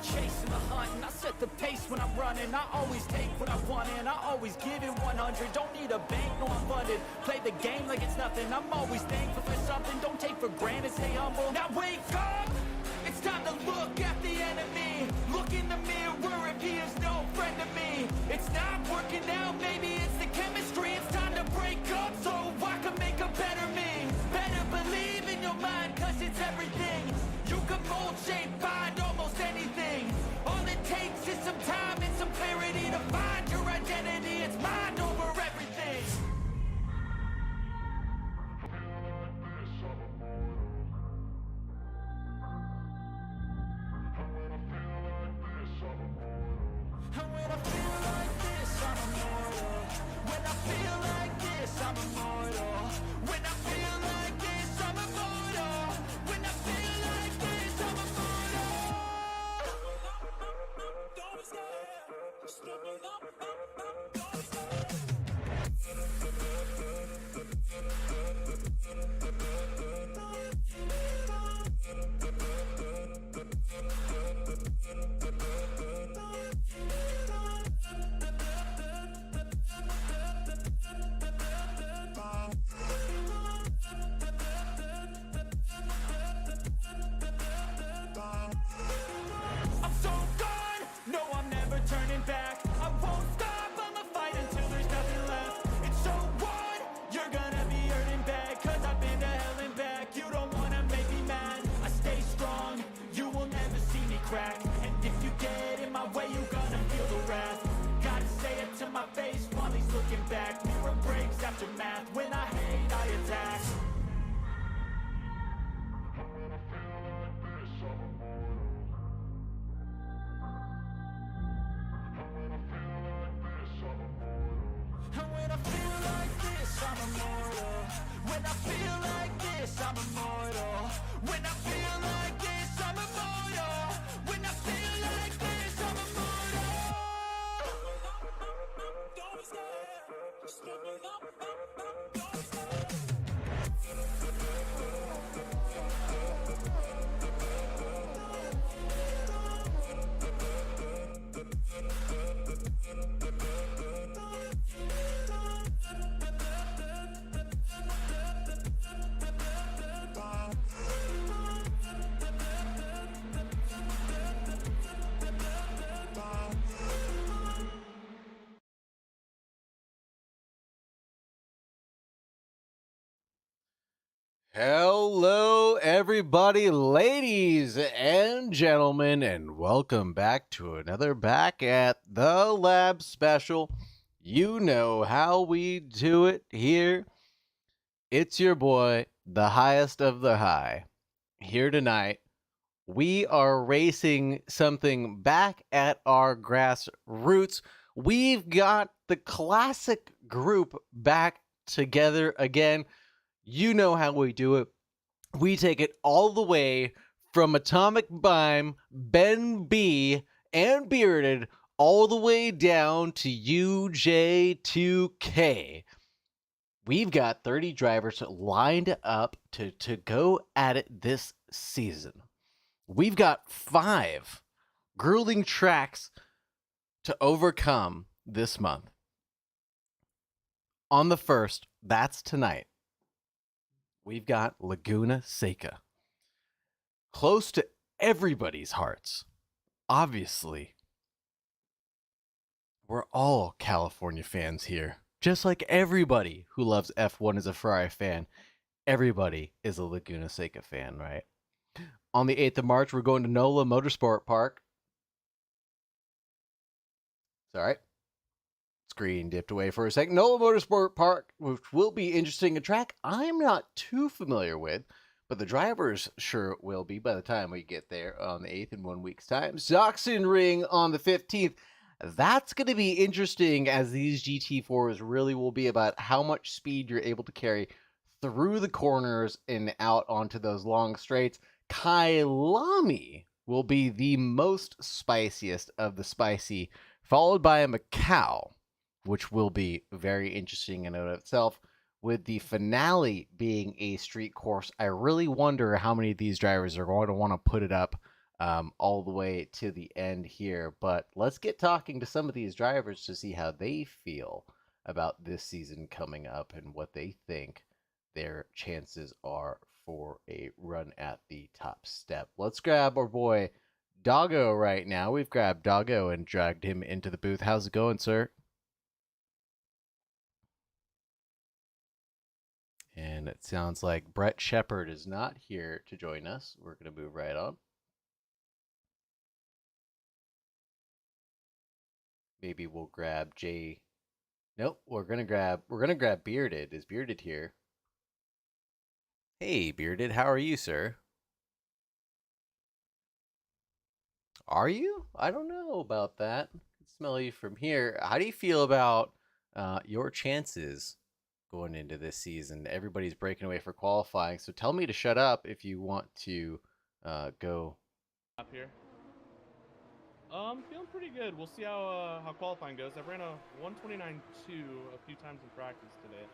the chase and the hunt, and I set the pace when I'm running. I always take what I want and I always give it 100. Don't need a bank, no I'm funded. Play the game like it's nothing. I'm always thankful for something. Don't take for granted, stay humble. Now wake up! It's time to look at the enemy. Look in the mirror if he is no friend to me. It's not working out, maybe it's the chemistry. It's time to break up so I can make a better me. Better believe in your mind, cause it's everything. You can mold, shape, find almost anything. All it takes is some time and some clarity to find your identity. It's mind over everything. And when I feel like this, I'm immortal. When I feel like this, I'm immortal. When I feel like this, I'm immortal. When I feel like this, I'm immortal. Don't stop, stepping up, don't stop. I'm so gone, no I'm never turning back. I won't stop, I'ma fight until there's nothing left. It's so what? You're gonna be hurting bad, cause I've been to hell and back. You don't wanna make me mad, I stay strong. You will never see me crack. And if you get in my way, you're gonna feel the wrath. Gotta say it to my face while he's looking back. Mirror breaks after math, when I hate I attack. And when I feel like this, I'm immortal. When I feel like this, I'm immortal. When I feel like this, I'm immortal. When I feel like this, I'm immortal. Don't stop, stepping up, don't stop. Hello, everybody, ladies and gentlemen, and welcome back to another Back at the Lab special. You know how we do it here. It's your boy, the highest of the high. Here tonight, we are racing something back at our grassroots. We've got the classic group back together again. You know how we do it. We take it all the way from Atomic Bime, Ben B, and Bearded, all the way down to UJ2K. We've got 30 drivers lined up to go at it this season. We've got 5 grueling tracks to overcome this month. On the first, that's tonight, we've got Laguna Seca. Close to everybody's hearts. Obviously, we're all California fans here. Just like everybody who loves F1 is a Ferrari fan, everybody is a Laguna Seca fan, right? On the 8th of March, we're going to NOLA Motorsport Park. It's all right. Screen dipped away for a second. NOLA Motorsport Park, which will be interesting. A track I'm not too familiar with, but the drivers sure will be by the time we get there on the 8th in 1 week's time. Sachsenring on the 15th. That's going to be interesting, as these GT4s really will be about how much speed you're able to carry through the corners and out onto those long straights. Kyalami will be the most spiciest of the spicy, followed by a Macau, which will be very interesting in and of itself. With the finale being a street course, I really wonder how many of these drivers are going to want to put it up all the way to the end here. But let's get talking to some of these drivers to see how they feel about this season coming up and what they think their chances are for a run at the top step. Let's grab our boy Doggo right now. We've grabbed Doggo and dragged him into the booth. How's it going, sir? And it sounds like Brett Shepard is not here to join us. We're going to move right on. Maybe we'll grab Jay. Nope, we're gonna grab Bearded. Is Bearded here? Hey, Bearded, how are you, sir? Are you? I don't know about that. I can smell you from here. How do you feel about your chances going into this season? Everybody's breaking away for qualifying, so tell me to shut up if you want to go. Up here. Feeling pretty good. We'll see how qualifying goes. I've ran a 1:29.2 a few times in practice today,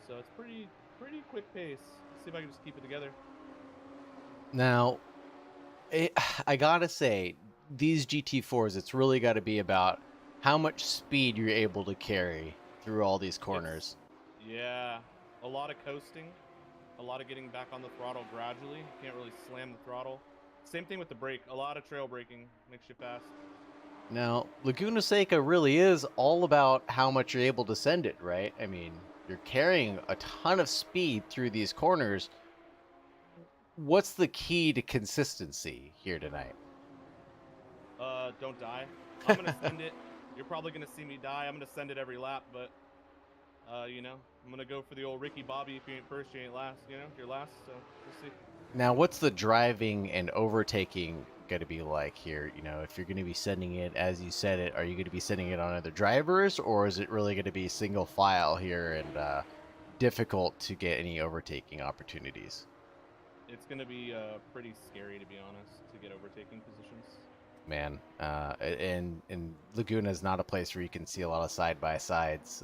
so it's pretty quick pace. See if I can just keep it together. Now, I gotta say, these GT4s, it's really got to be about how much speed you're able to carry through all these corners. Yeah, a lot of coasting, a lot of getting back on the throttle gradually. You can't really slam the throttle. Same thing with the brake. A lot of trail braking makes you fast. Now, Laguna Seca really is all about how much you're able to send it, right? I mean, you're carrying a ton of speed through these corners. What's the key to consistency here tonight? Don't die. I'm gonna send it. You're probably gonna see me die. I'm gonna send it every lap, but you know, I'm gonna go for the old Ricky Bobby. If you ain't first, you ain't last. You know, you're last. So we'll see. Now, what's the driving and overtaking going to be like here? You know, if you're going to be sending it as you said it, are you going to be sending it on other drivers, or is it really going to be single file here and difficult to get any overtaking opportunities? It's gonna be pretty scary, to be honest, to get overtaking positions. Man, and Laguna is not a place where you can see a lot of side by sides.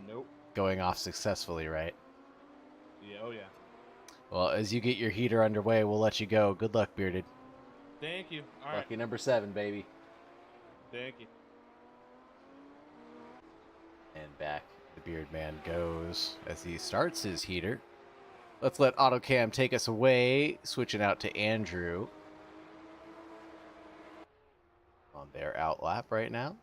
Nope. Going off successfully, right? Yeah. Oh yeah. Well, as you get your heater underway, we'll let you go. Good luck, Bearded. Thank you. All right. Lucky number 7, baby. Thank you. And back the Beard Man goes as he starts his heater. Let's let AutoCam take us away, switching out to Andrew on their outlap right now.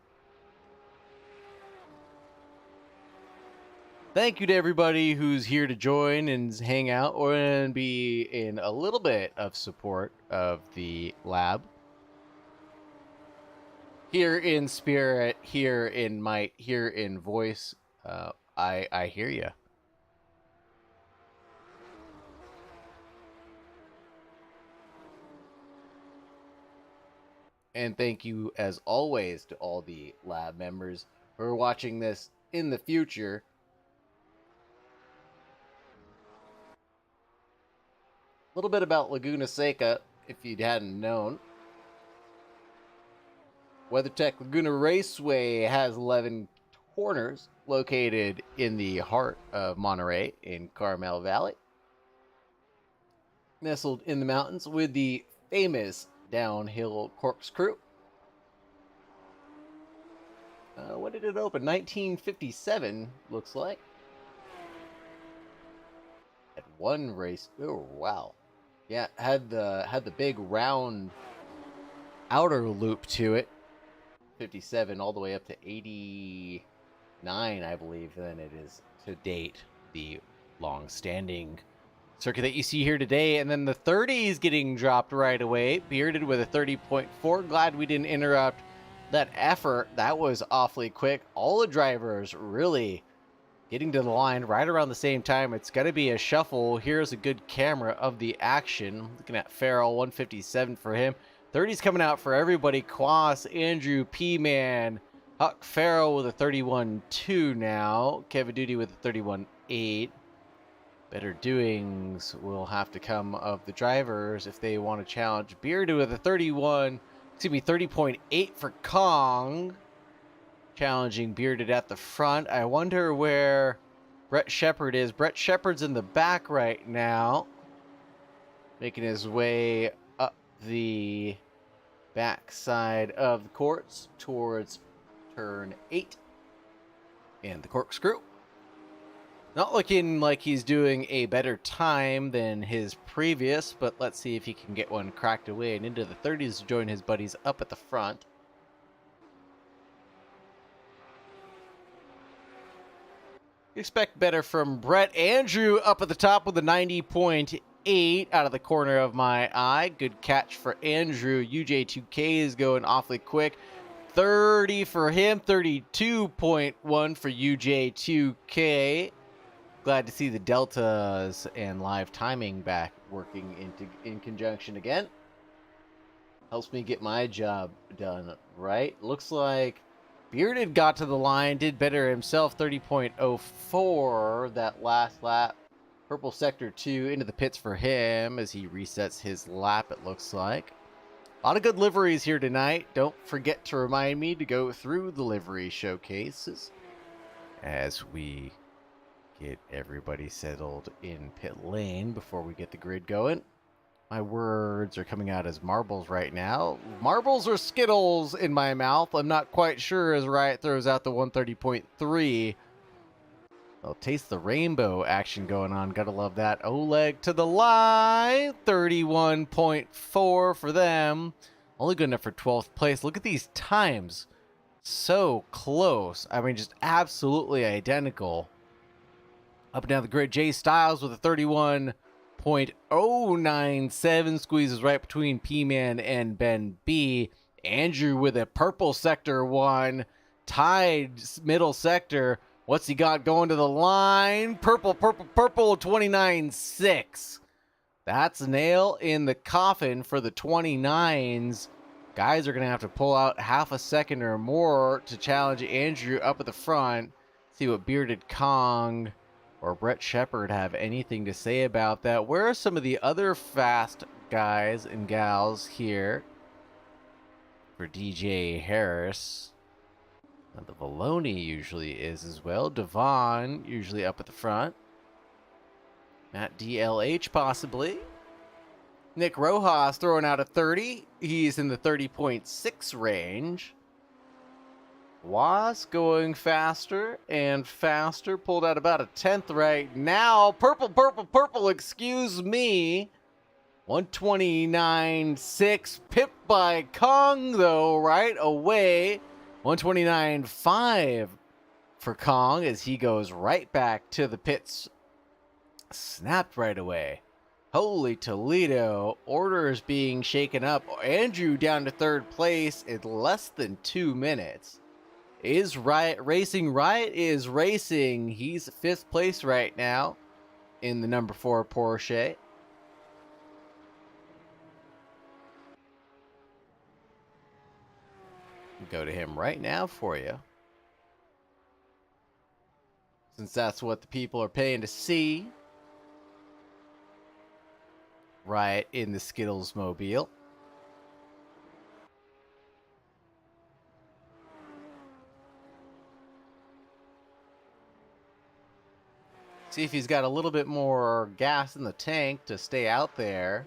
Thank you to everybody who's here to join and hang out or and be in a little bit of support of the lab. Here in spirit, here in might, here in voice, I hear you. And thank you, as always, to all the lab members who are watching this in the future. A little bit about Laguna Seca, if you hadn't known. WeatherTech Laguna Raceway has 11 corners located in the heart of Monterey in Carmel Valley. Nestled in the mountains with the famous downhill corkscrew. When did it open? 1957, looks like. At one race. Oh, wow. Yeah, had the big round outer loop to it. 57 all the way up to 89, I believe, then it is to date the long-standing circuit that you see here today. And then the 30s getting dropped right away. Bearded with a 30.4. Glad we didn't interrupt that effort. That was awfully quick. All the drivers really getting to the line right around the same time. It's got to be a shuffle. Here's a good camera of the action. Looking at Farrell, 157 for him. 30's coming out for everybody. Quas, Andrew, P-Man, Huck Farrell with a 31.2 now. Kevin Duty with a 31.8. Better doings will have to come of the drivers if they want to challenge. Bearded with a 30.8 for Kong. Challenging Bearded at the front. I wonder where Brett Shepard is. Brett Shepard's in the back right now, making his way up the backside of the course towards turn 8 and the corkscrew. Not looking like he's doing a better time than his previous, but let's see if he can get one cracked away and into the 30s to join his buddies up at the front. Expect better from Brett. Andrew up at the top with a 90.8 out of the corner of my eye. Good catch for Andrew. UJ2K is going awfully quick. 30 for him, 32.1 for UJ2K. Glad to see the deltas and live timing back working in conjunction again. Helps me get my job done right. Looks like Bearded got to the line, did better himself, 30.04 that last lap. Purple Sector 2 into the pits for him as he resets his lap, it looks like. A lot of good liveries here tonight. Don't forget to remind me to go through the livery showcases as we get everybody settled in pit lane before we get the grid going. My words are coming out as marbles right now. Marbles or Skittles in my mouth. I'm not quite sure as Riot throws out the 130.3. I'll taste the rainbow action going on. Gotta love that. Oleg to the line. 31.4 for them. Only good enough for 12th place. Look at these times. So close. I mean, just absolutely identical. Up and down the grid, Jay Styles with a 31.097. Squeezes right between P-Man and Ben B. Andrew with a purple sector 1. Tied middle sector. What's he got going to the line? Purple, 29.6. That's a nail in the coffin for the 29s. Guys are going to have to pull out half a second or more to challenge Andrew up at the front. See what Bearded Kong or Brett Shepard have anything to say about that. Where are some of the other fast guys and gals here for DJ Harris? Now, the Valoni usually is as well. Devon usually up at the front. Matt DLH possibly. Nick Rojas throwing out a 30. He's in the 30.6 range. Was going faster and faster. Pulled out about a 10th right now. Purple, excuse me. 129.6. Pipped by Kong, though, right away. 129.5 for Kong as he goes right back to the pits. Snapped right away. Holy Toledo. Orders being shaken up. Andrew down to 3rd place in less than 2 minutes. Is Riot racing? Riot is racing. He's 5th place right now in the number 4 Porsche. Go to him right now for you, since that's what the people are paying to see. Riot in the Skittles mobile. See if he's got a little bit more gas in the tank to stay out there,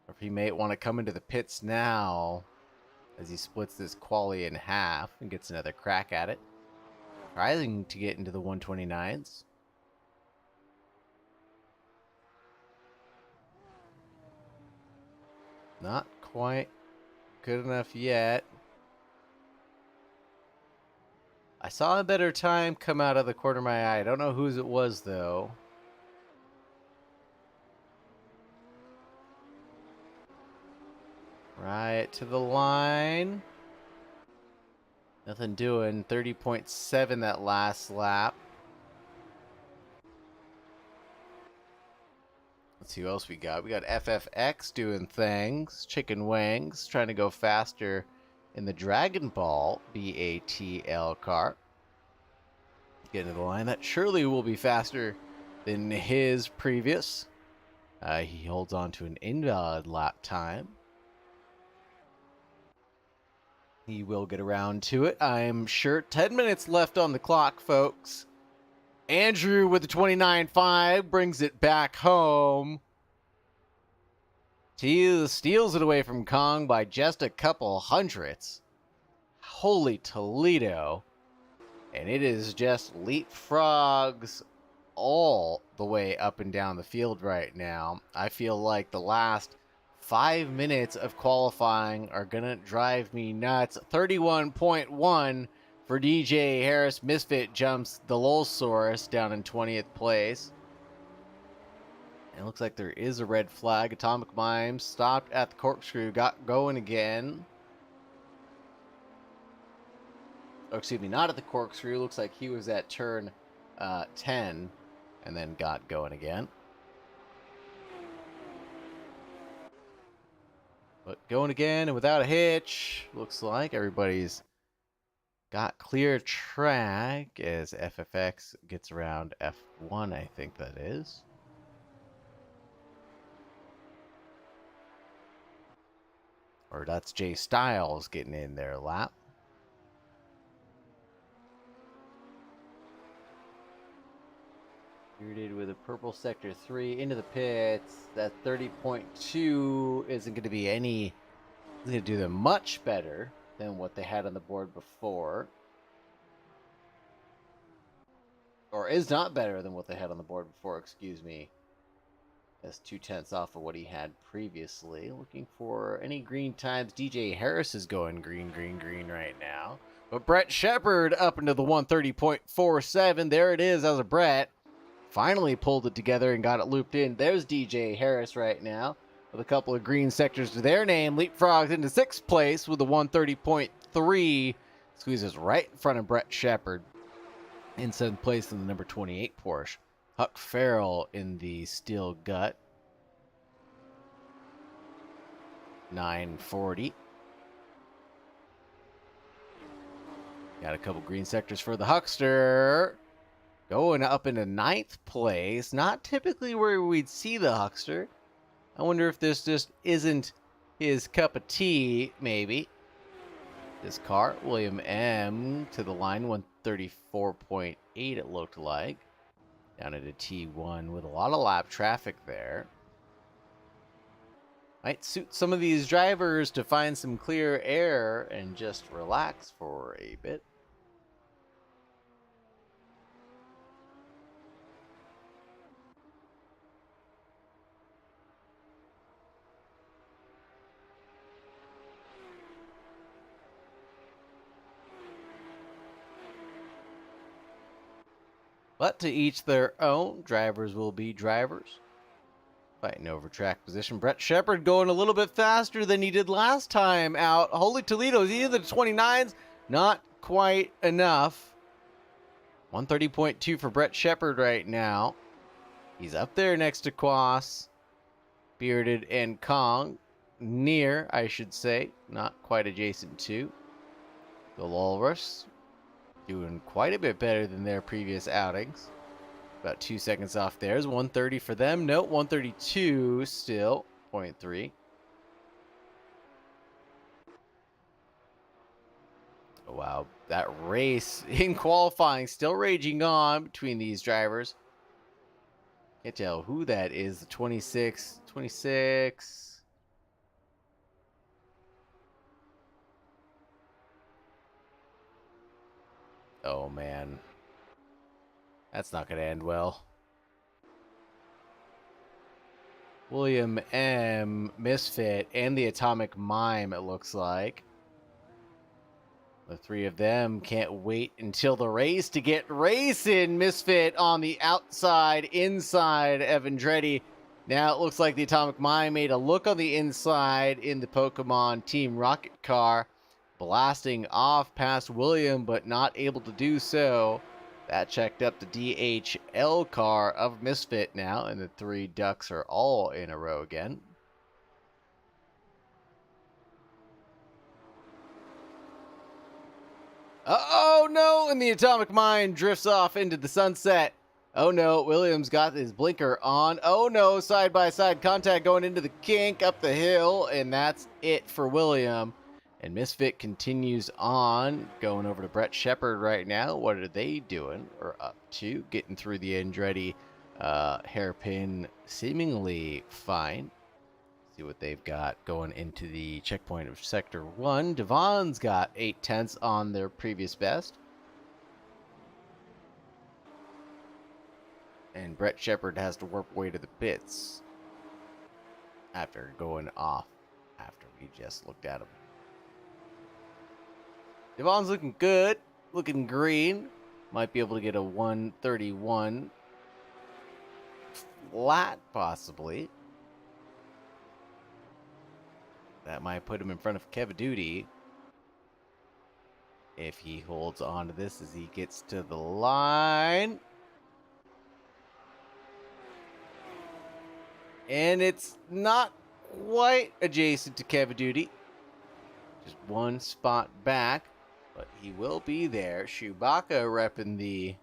or if he may want to come into the pits now as he splits this quali in half and gets another crack at it. Trying to get into the 129s. Not quite good enough yet. I saw a better time come out of the corner of my eye. I don't know whose it was, though. Right to the line. Nothing doing. 30.7 that last lap. Let's see who else we got. We got FFX doing things. Chicken Wings trying to go faster in the Dragon Ball BATL car. Get into the line. That surely will be faster than his previous. He holds on to an invalid lap time. He will get around to it, I'm sure. 10 minutes left on the clock, folks. Andrew with the 29.5 brings it back home. Steals it away from Kong by just a couple hundredths. Holy Toledo. And it is just leapfrogs all the way up and down the field right now. I feel like the last 5 minutes of qualifying are going to drive me nuts. 31.1 for DJ Harris. Misfit jumps the Lolsaurus down in 20th place. It looks like there is a red flag. Atomic Mime stopped at the corkscrew, got going again. Oh, excuse me, not at the corkscrew. Looks like he was at turn 10 and then got going again. But going again and without a hitch. Looks like everybody's got clear track as FFX gets around F1, I think that is. Or that's Jay Styles getting in their lap. Bearded with a purple sector 3 into the pits. That 30.2 isn't going to be isn't going to do them much better than what they had on the board before. Or is not better than what they had on the board before, excuse me. That's 0.2 off of what he had previously. Looking for any green times. DJ Harris is going green right now. But Brett Shepard up into the 130.47. There it is as a Brett. Finally pulled it together and got it looped in. There's DJ Harris right now with a couple of green sectors to their name. Leapfrogs into 6th place with a 130.3. Squeezes right in front of Brett Shepard. In 7th place in the number 28 Porsche. Huck Farrell in the steel gut. 940. Got a couple green sectors for the Huckster. Going up into 9th place. Not typically where we'd see the Huckster. I wonder if this just isn't his cup of tea, maybe. This car, William M. to the line, 134.8 it looked like. Down at a T1 with a lot of lap traffic there. Might suit some of these drivers to find some clear air and just relax for a bit. But to each their own. Drivers will be drivers. Fighting over track position. Brett Shepard going a little bit faster than he did last time out. Holy Toledo, is he in the 29s? Not quite enough. 130.2 for Brett Shepard right now. He's up there next to Quas, Bearded, and Kong. Near, I should say. Not quite adjacent to. The Walrus. Doing quite a bit better than their previous outings. About 2 seconds off theirs. 130 for them. Nope, 132 still. 0.3. Oh, wow. That race in qualifying still raging on between these drivers. Can't tell who that is. The 26. 26. Oh, man. That's not going to end well. William M., Misfit, and the Atomic Mime, it looks like. The three of them can't wait until the race to get racing. Misfit on the outside, inside of Andretti. Now it looks like the Atomic Mime made a look on the inside in the Pokemon Team Rocket car. Blasting off past William, but not able to do so. That checked up the DHL car of Misfit now, and the three ducks are all in a row again. Oh no, and the Atomic Mine drifts off into the sunset. Oh no, Williams got his blinker on. Oh no, side-by-side contact going into the kink up the hill, and that's it for William. And Misfit continues on, going over to Brett Shepard right now. What are they doing, or up to? Getting through the Andretti hairpin seemingly fine. See what they've got going into the checkpoint of Sector 1. Devon's got 8/10 on their previous best. And Brett Shepard has to work way to the pits after going off after we just looked at him. Devon's looking good, looking green. Might be able to get a 131 flat, possibly. That might put him in front of Kevaduty if he holds on to this as he gets to the line. And it's not quite adjacent to Kevaduty. Just one spot back, but he will be there. Chewbacca repping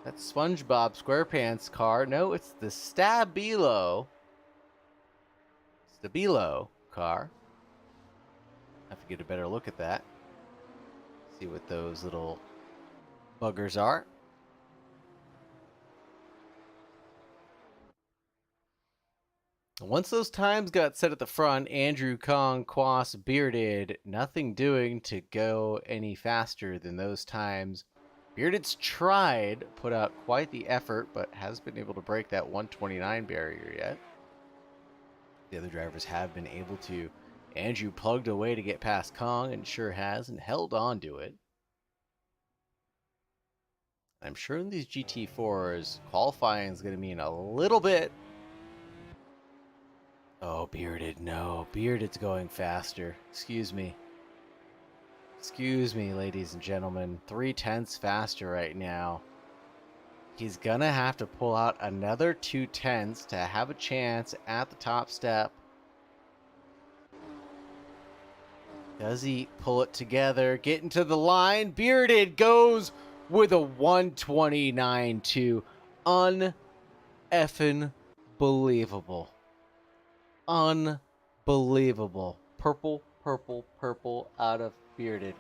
that SpongeBob SquarePants car. No, it's the Stabilo car. I have to get a better look at that. See what those little buggers are. Once those times got set at the front, Andrew, Kong, Quas, Bearded, nothing doing to go any faster than those times. Bearded's tried, put out quite the effort, but hasn't been able to break that 129 barrier yet. The other drivers have been able to. Andrew plugged away to get past Kong and sure has, and held on to it. I'm sure in these GT4s, qualifying is going to mean a little bit. Oh, Bearded, no. Bearded's going faster. Excuse me. Excuse me, ladies and gentlemen. 3/10 faster right now. He's gonna have to pull out another 2/10 to have a chance at the top step. Does he pull it together? Get into the line. Bearded goes with a 129.2. Un-effing believable. Unbelievable. Purple, purple, purple out of Bearded.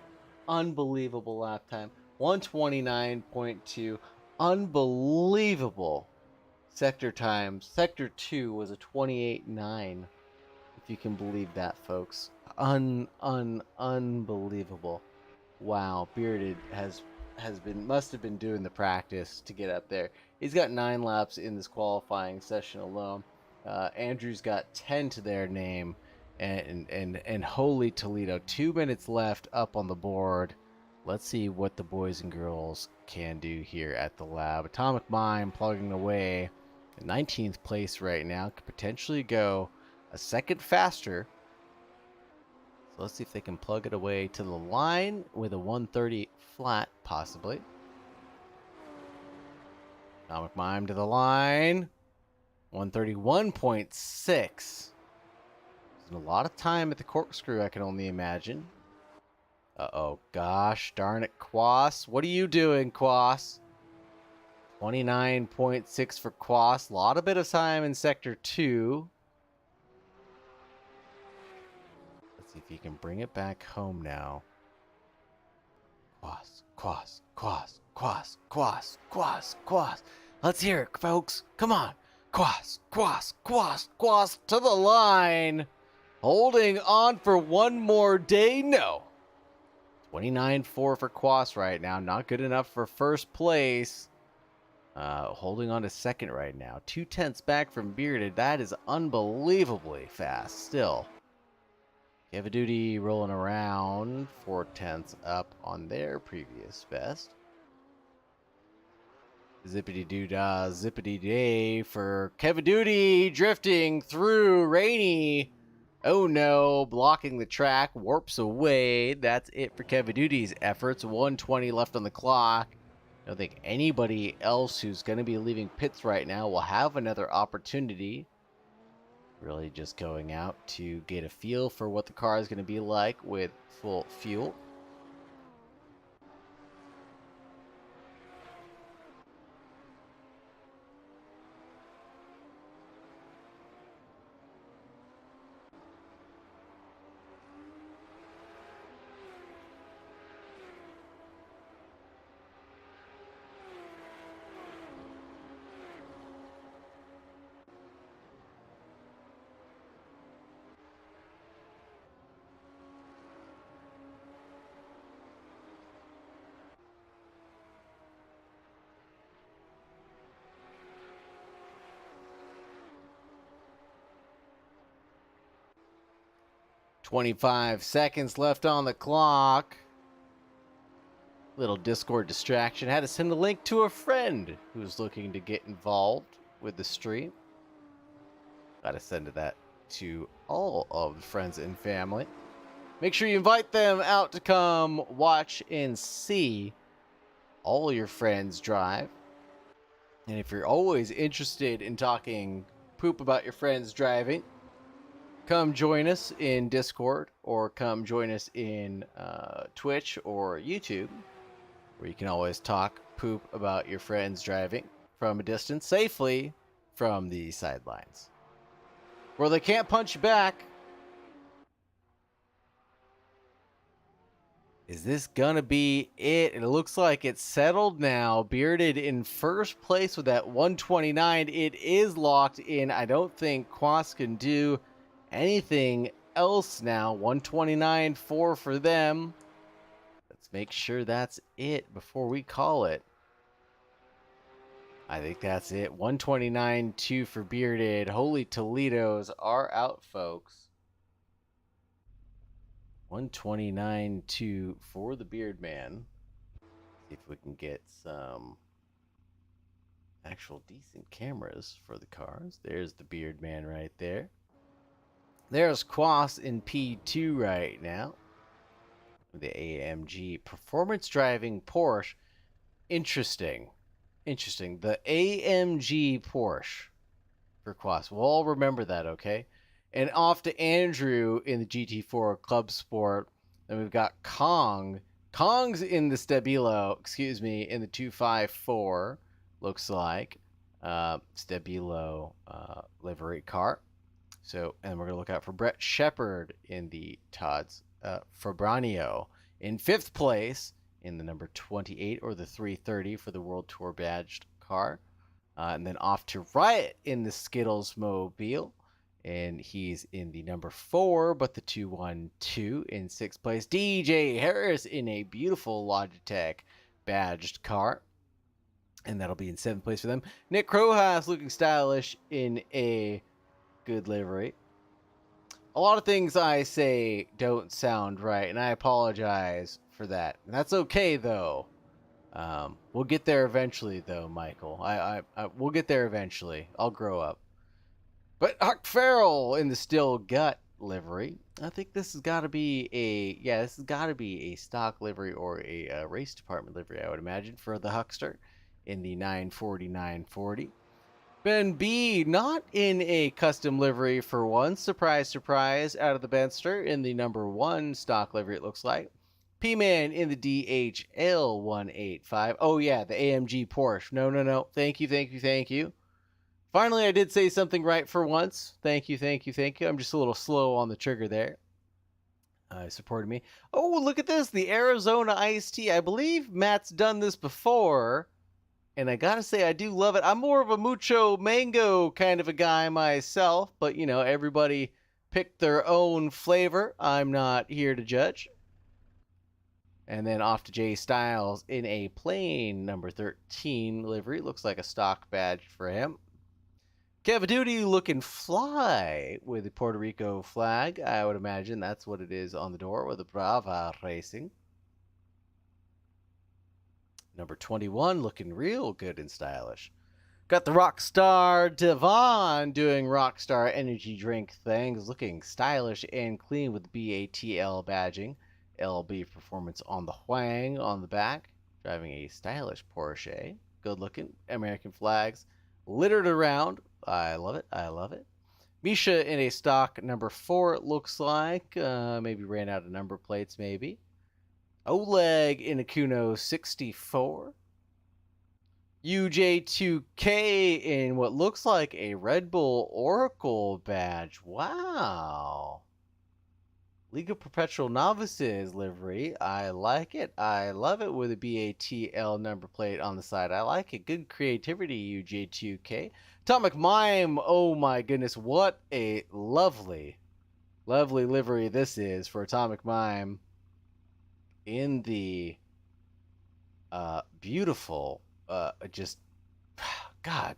Unbelievable lap time. 129.2. Unbelievable sector times. Sector 2 was a 28.9. If you can believe that, folks. Unbelievable. Wow, Bearded must have been doing the practice to get up there. He's got 9 laps in this qualifying session alone. Andrew's got 10 to their name, and holy Toledo, 2 minutes left up on the board. Let's see what the boys and girls can do here at the lab. Atomic Mind plugging away in 19th place right now. Could potentially go a second faster. So let's see if they can plug it away to the line with a 130 flat, possibly. Atomic Mime to the line. 131.6. A lot of time at the corkscrew, I can only imagine. Uh-oh, gosh darn it, Quas. What are you doing, Quas? 29.6 for Quas. A lot of bit of time in Sector 2. Let's see if he can bring it back home now. Quas, Quas, Quas, Quas, Quas, Quas, Quas. Let's hear it, folks. Come on. Quas, Quas, Quas, Quas to the line. Holding on for one more day. No. 29.4 for Quas right now. Not good enough for first place. Holding on to second right now. 2/10 back from Bearded. That is unbelievably fast still. Kevaduty rolling around 4/10 up on their previous best. Zippity doo dah, zippity day for Kevaduty drifting through Rainy. Oh no, blocking the track, warps away. That's it for Kevaduty's efforts. 120 left on the clock. I don't think anybody else who's going to be leaving pits right now will have another opportunity. Really just going out to get a feel for what the car is going to be like with full fuel. 25 seconds left on the clock. Little Discord distraction. Had to send a link to a friend who's looking to get involved with the stream. Gotta send that to all of the friends and family. Make sure you invite them out to come watch and see all your friends drive. And if you're always interested in talking poop about your friends driving, come join us in Discord or come join us in Twitch or YouTube, where you can always talk poop about your friends driving from a distance safely from the sidelines, where they can't punch you back. Is this gonna be it? It looks like it's settled now. Bearded in first place with that 129. It is locked in. I don't think Quas can do anything else now. 129.4 for them. Let's make sure that's it before we call it. I think that's it. 129.2 for Bearded. Holy Toledos are out, folks. 129.2 for the Beard Man. See if we can get some actual decent cameras for the cars. There's the Beard Man right there. There's Quas in P2 right now. The AMG performance driving Porsche. Interesting. The AMG Porsche for Quas. We'll all remember that, okay? And off to Andrew in the GT4 Clubsport. Then we've got Kong. Kong's in the Stabilo, in the 254, looks like. Stabilo livery car. So, and we're going to look out for Brett Shepard in the Todd's Fabranio. In 5th place in the number 28 or the 330 for the World Tour badged car. And then off to Riot in the Skittles Mobile. And he's in the number 4, but the 212 in 6th place. DJ Harris in a beautiful Logitech badged car. And that'll be in 7th place for them. Nick Rojas looking stylish in a good livery. A lot of things I say don't sound right, and I apologize for that. And that's okay, though. We'll get there eventually, though, Michael. We'll get there eventually. I'll grow up. But Huck Farrell in the Still Gut livery. I think this has got to be a stock livery or a race department livery, I would imagine, for the Huckster in the 940. Ben B, not in a custom livery for once. Surprise, surprise, out of the Benster in the number 1 stock livery, it looks like. P-Man in the DHL 185. Oh, yeah, the AMG Porsche. No. Thank you. Finally, I did say something right for once. Thank you. I'm just a little slow on the trigger there. Supported me. Oh, look at this. The Arizona Iced Tea. I believe Matt's done this before. And I gotta say, I do love it. I'm more of a mucho mango kind of a guy myself. But, you know, everybody picked their own flavor. I'm not here to judge. And then off to Jay Styles in a plain number 13 livery. Looks like a stock badge for him. Cavaduty looking fly with the Puerto Rico flag. I would imagine that's what it is on the door with the Brava Racing. Number 21 looking real good and stylish. Got the Rockstar Devon doing Rockstar energy drink things. Looking stylish and clean with the BATL badging. LB performance on the Huang on the back. Driving a stylish Porsche. Good looking. American flags littered around. I love it. Misha in a stock number 4, it looks like. Maybe ran out of number plates, maybe. Oleg in a Kuno 64. UJ2K in what looks like a Red Bull Oracle badge. Wow. League of Perpetual Novices livery. I like it. I love it with a BATL number plate on the side. I like it. Good creativity, UJ2K. Atomic Mime. Oh my goodness. What a lovely livery this is for Atomic Mime in the beautiful, God.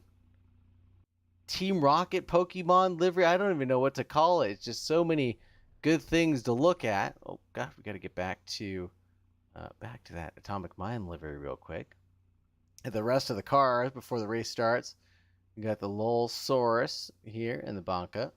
Team Rocket Pokemon livery. I don't even know what to call it. It's just so many good things to look at. Oh god, we got to get back to that Atomic Mind livery real quick. And the rest of the cars before the race starts. We got the Lolsaurus here in the Banca.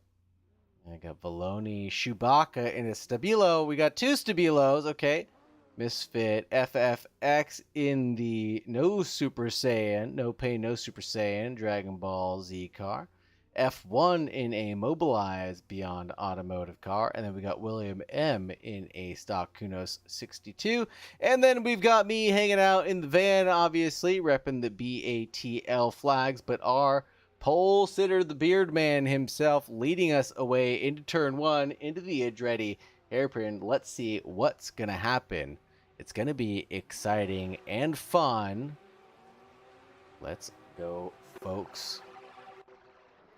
I got Valoni Chewbacca in a Stabilo. We got 2 Stabilos, okay. Misfit FFX in the No Super Saiyan, No Pain, No Super Saiyan Dragon Ball Z car. F1 in a Mobilized Beyond Automotive car. And then we got William M in a stock Kunos 62. And then we've got me hanging out in the van, obviously, repping the BATL flags, but our pole sitter, the beard man himself, leading us away into turn 1, into the Andretti hairpin. Let's see what's going to happen. It's going to be exciting and fun. Let's go, folks.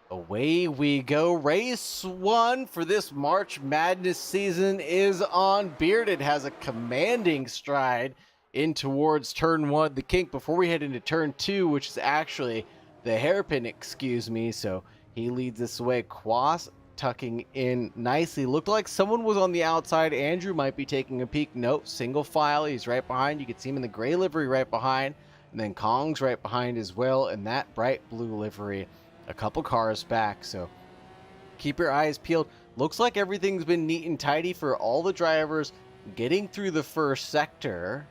Away we go. Race 1 for this March Madness season is on. Bearded has a commanding stride in towards turn 1, the kink, before we head into turn 2, which is actually the hairpin, excuse me. So he leads us away. Quas tucking in nicely. Looked like someone was on the outside. Andrew might be taking a peek. Nope, single file. He's right behind. You can see him in the gray livery right behind. And then Kong's right behind as well in that bright blue livery. A couple cars back, so keep your eyes peeled. Looks like everything's been neat and tidy for all the drivers getting through the first sector.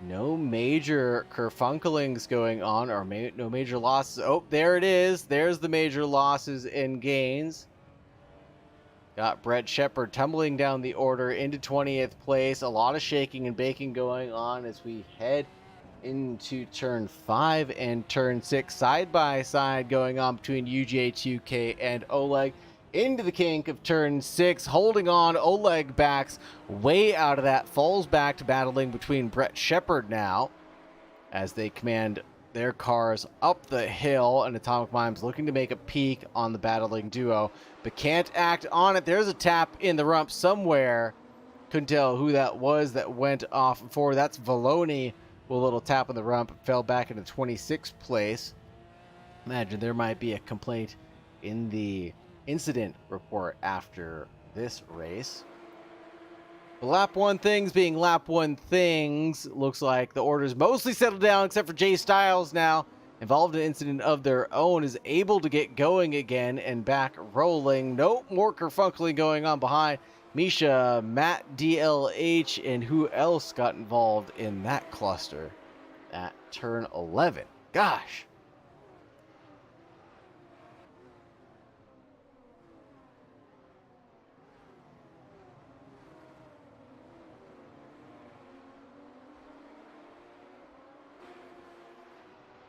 No major kerfunkelings going on, or no major losses. Oh, there it is. There's the major losses and gains. Got Brett Shepard tumbling down the order into 20th place. A lot of shaking and baking going on as we head into turn 5 and turn 6, side by side going on between UJ2K and Oleg. Into the kink of turn 6, holding on. Oleg backs way out of that, falls back to battling between Brett Shepard now as they command their cars up the hill, and Atomic Mimes looking to make a peek on the battling duo, but can't act on it. There's a tap in the rump somewhere. Couldn't tell who that was that went off before. That's Valoni. A little tap on the rump, fell back into 26th place. Imagine there might be a complaint in the incident report after this race. The lap 1 things being lap 1 things. Looks like the order's mostly settled down except for Jay Styles now, involved in an incident of their own, is able to get going again and back rolling. No more kerfunkeling going on behind. Misha, Matt DLH, and who else got involved in that cluster at turn 11? Gosh.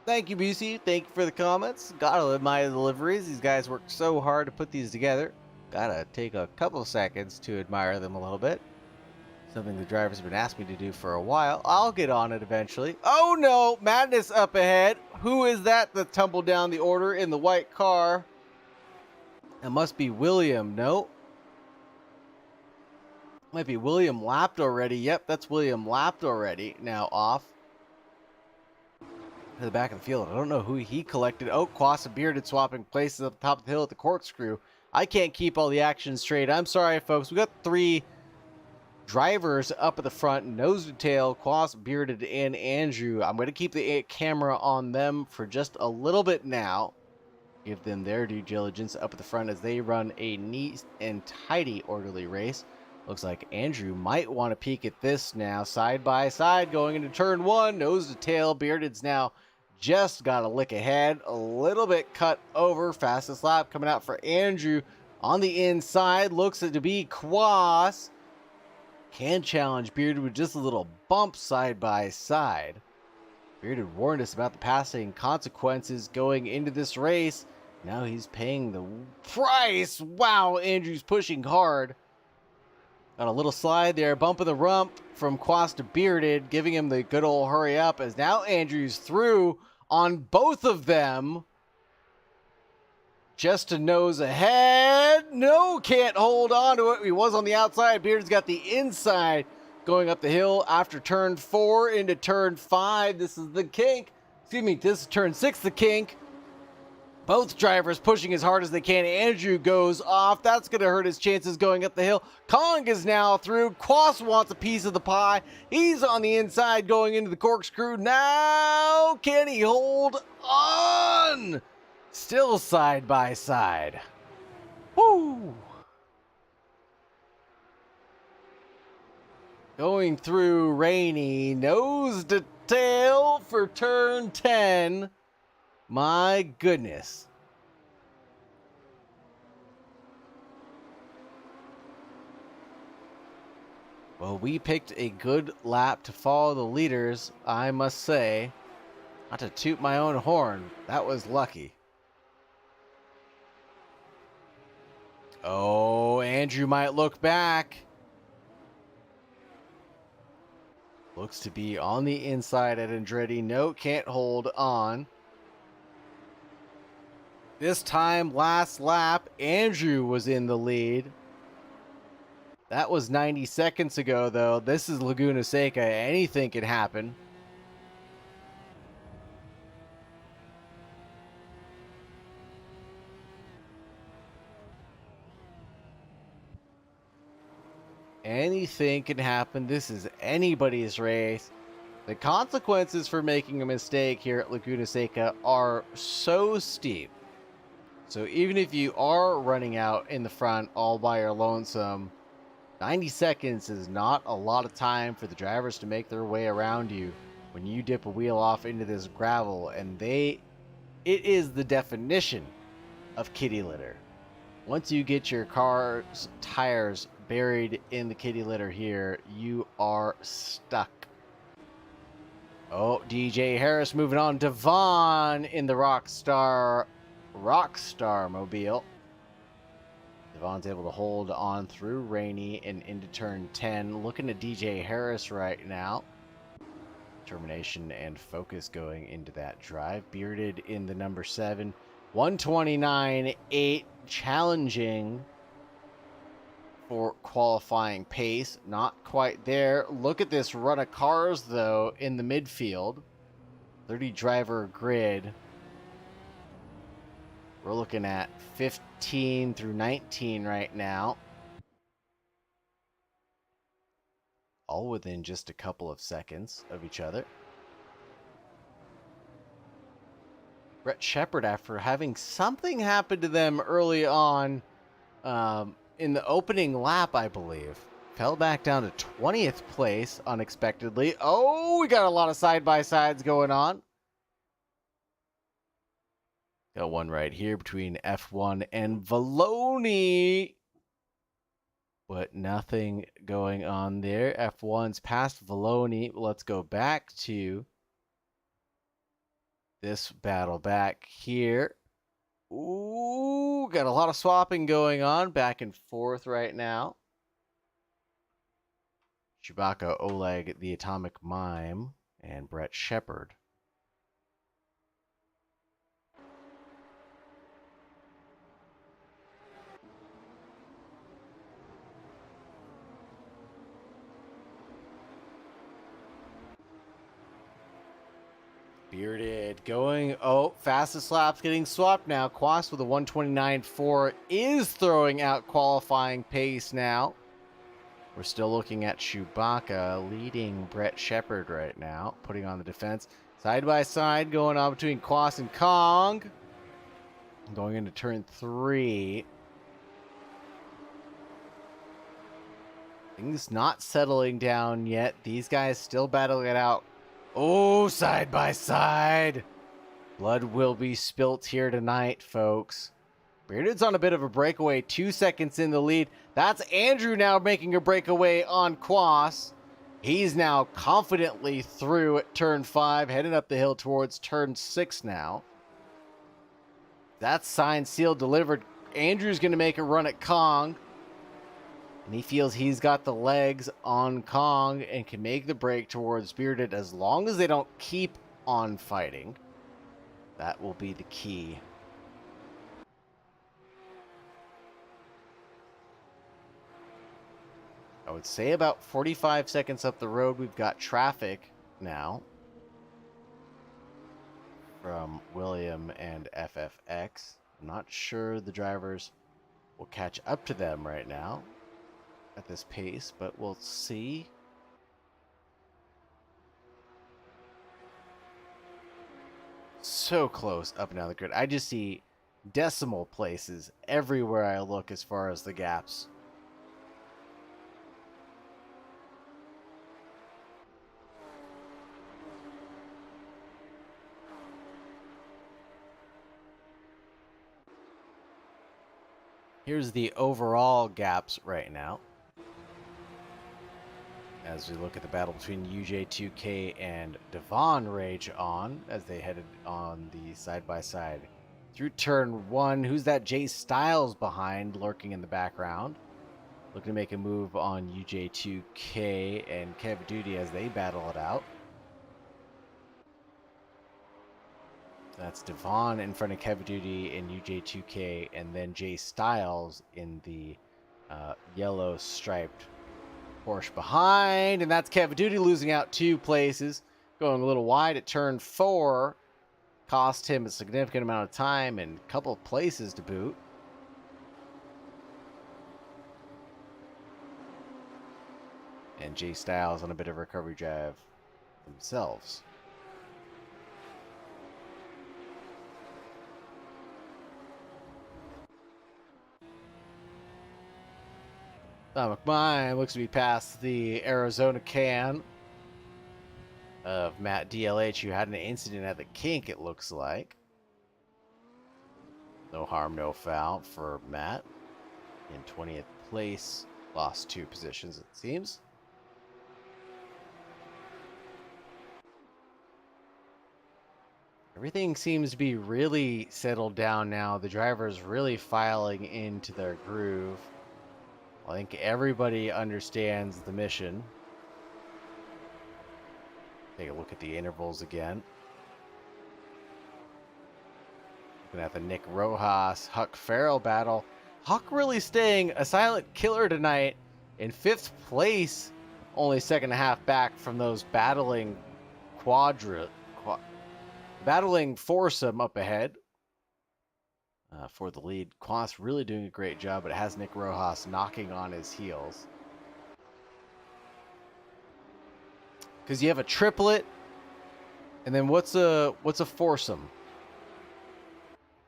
Thank you, BC. Thank you for the comments. Gotta admire the deliveries. These guys worked so hard to put these together. Gotta take a couple seconds to admire them a little bit. Something the drivers have been asking me to do for a while. I'll get on it eventually. Oh no! Madness up ahead. Who is that tumbled down the order in the white car? It must be William. No. Might be William lapped already. Yep, that's William lapped already. Now off to the back of the field. I don't know who he collected. Oh, Quas and Bearded swapping places up the top of the hill at the corkscrew. I can't keep all the action straight. I'm sorry, folks. We got 3 drivers up at the front, nose to tail, Quas, Bearded, and Andrew. I'm going to keep the camera on them for just a little bit now. Give them their due diligence up at the front as they run a neat and tidy orderly race. Looks like Andrew might want to peek at this now. Side by side going into turn 1, nose to tail. Bearded's now just got a lick ahead, a little bit cut over. Fastest lap coming out for Andrew on the inside. Looks to be Quas. Can challenge Bearded with just a little bump side by side. Bearded warned us about the passing consequences going into this race. Now he's paying the price. Wow, Andrew's pushing hard. Got a little slide there, bump of the rump from Quas to Bearded, giving him the good old hurry up as now Andrew's through on both of them. Just to nose ahead. No, can't hold on to it. He was on the outside. Bearded's got the inside going up the hill after turn 4 into turn 5. This is the kink. Excuse me, this is turn 6, the kink. Both drivers pushing as hard as they can. Andrew goes off. That's going to hurt his chances going up the hill. Kong is now through. Quas wants a piece of the pie. He's on the inside going into the corkscrew. Now, can he hold on? Still side by side. Woo! Going through Rainy. Nose to tail for turn 10. My goodness. Well, we picked a good lap to follow the leaders, I must say. Not to toot my own horn. That was lucky. Oh, Andrew might look back. Looks to be on the inside at Andretti. No, can't hold on. This time, last lap, Andrew was in the lead. That was 90 seconds ago, though. This is Laguna Seca. Anything can happen. Anything can happen. This is anybody's race. The consequences for making a mistake here at Laguna Seca are so steep. So even if you are running out in the front all by your lonesome, 90 seconds is not a lot of time for the drivers to make their way around you when you dip a wheel off into this gravel. And it is the definition of kitty litter. Once you get your car's tires buried in the kitty litter here, you are stuck. Oh, DJ Harris moving on. Devon in the Rockstar mobile. Devon's able to hold on through Rainy and into turn 10. Looking at DJ Harris right now. Determination and focus going into that drive. Bearded in the number 7. 129.8, challenging for qualifying pace. Not quite there. Look at this run of cars, though, in the midfield. 30 driver grid. We're looking at 15 through 19 right now. All within just a couple of seconds of each other. Brett Shepard, after having something happen to them early on in the opening lap, I believe, fell back down to 20th place unexpectedly. Oh, we got a lot of side-by-sides going on. Got one right here between F1 and Valoni. But nothing going on there. F1's past Valoni. Let's go back to this battle back here. Ooh, got a lot of swapping going on back and forth right now. Chewbacca, Oleg, the Atomic Mime, and Brett Shepard. Bearded going. Oh, fastest laps getting swapped now. Quas with a 129.4 is throwing out qualifying pace now. We're still looking at Chewbacca leading Brett Shepard right now, putting on the defense. Side by side going on between Quas and Kong. Going into turn 3. Things not settling down yet. These guys still battling it out. Oh, side by side. Blood will be spilt here tonight, folks. Bearded's on a bit of a breakaway, 2 seconds in the lead. That's Andrew now making a breakaway on Quas. He's now confidently through at turn 5, heading up the hill towards turn 6 now. That's signed, sealed, delivered. Andrew's going to make a run at Kong. And he feels he's got the legs on Kong and can make the break towards Bearded as long as they don't keep on fighting. That will be the key. I would say about 45 seconds up the road, we've got traffic now. from William and FFX. I'm not sure the drivers will catch up to them right now at this pace, but we'll see. So close up and down the grid. I just see decimal places everywhere I look as far as the gaps. Here's the overall gaps right now, as we look at the battle between UJ2K and Devon Rage on, as they headed on the side-by-side through turn 1. Who's that? Jay Styles behind, lurking in the background, looking to make a move on UJ2K and Kev Duty as they battle it out. That's Devon in front of Kev Duty in UJ2K, and then Jay Styles in the yellow striped Porsche behind, and that's Kev Duty losing out 2 places, going a little wide at turn 4. Cost him a significant amount of time and a couple of places to boot. And Jay Styles on a bit of a recovery drive themselves. Atomic Mine looks to be past the Arizona can of Matt DLH, who had an incident at the kink, it looks like. No harm, no foul for Matt. In 20th place, lost 2 positions, it seems. Everything seems to be really settled down now. The drivers really filing into their groove. I think everybody understands the mission. Take a look at the intervals again. Looking at the Nick Rojas, Huck Farrell battle. Huck really staying a silent killer tonight in 5th place. Only second and a half back from those battling battling foursome up ahead. For the lead. Quas really doing a great job, but it has Nick Rojas knocking on his heels. Because you have a triplet, and then what's a foursome?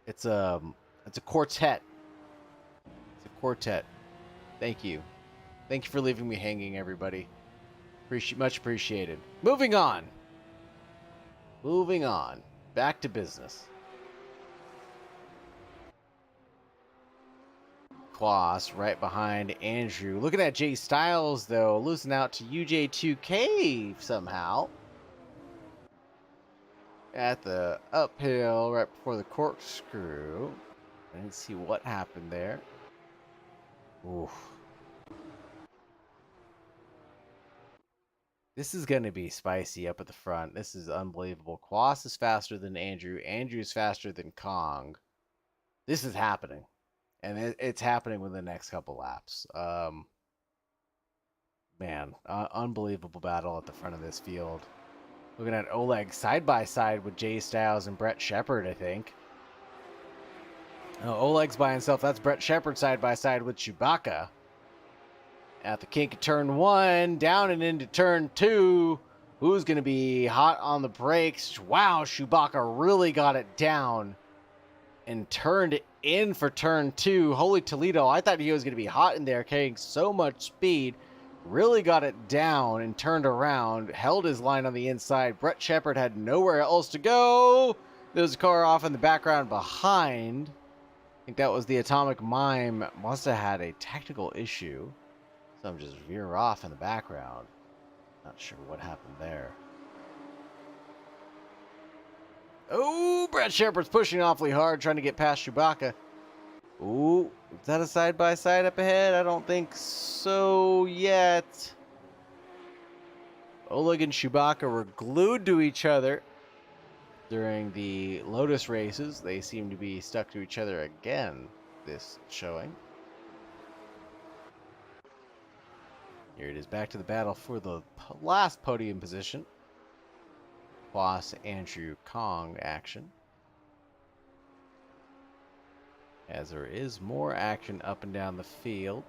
It's a quartet. It's a quartet. Thank you. Thank you for leaving me hanging, everybody. Much appreciated. Moving on. Moving on. Back to business. Quas right behind Andrew. Looking at Jay Styles, though, losing out to UJ2K somehow. At the uphill right before the corkscrew. I didn't see what happened there. Oof. This is going to be spicy up at the front. This is unbelievable. Quas is faster than Andrew. Andrew is faster than Kong. This is happening. And it's happening within the next couple laps. Man, unbelievable battle at the front of this field. Looking at Oleg side by side with Jay Styles and Brett Shepard, I think. Oleg's by himself. That's Brett Shepard side by side with Chewbacca. At the kink of turn 1, down and into turn 2. Who's going to be hot on the brakes? Wow, Chewbacca really got it down and turned in for turn 2. Holy Toledo, I thought he was going to be hot in there, carrying so much speed. Really got it down and turned around, held his line on the inside. Brett Shepard had nowhere else to go. There's a car off in the background behind. I think that was the Atomic Mime. Must have had a technical issue. Some just veer off in the background. Not sure what happened there. Oh, Brett Shepard's pushing awfully hard, trying to get past Chewbacca. Ooh, is that a side-by-side up ahead? I don't think so yet. Oleg and Chewbacca were glued to each other during the Lotus races. They seem to be stuck to each other again this showing. Here it is, back to the battle for the last podium position. Quas Andrew Kong action. As there is more action up and down the field.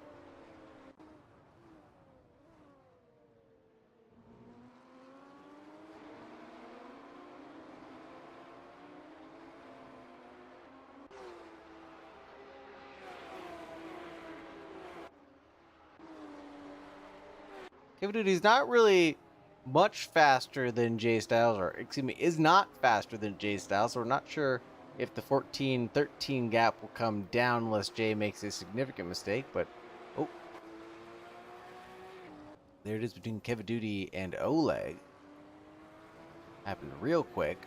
He's not really much faster than Jay Styles, or excuse me, is not faster than Jay Styles, so we're not sure if the 14-13 gap will come down unless Jay makes a significant mistake, but oh, there it is between Kevin Duty and Oleg. Happened real quick.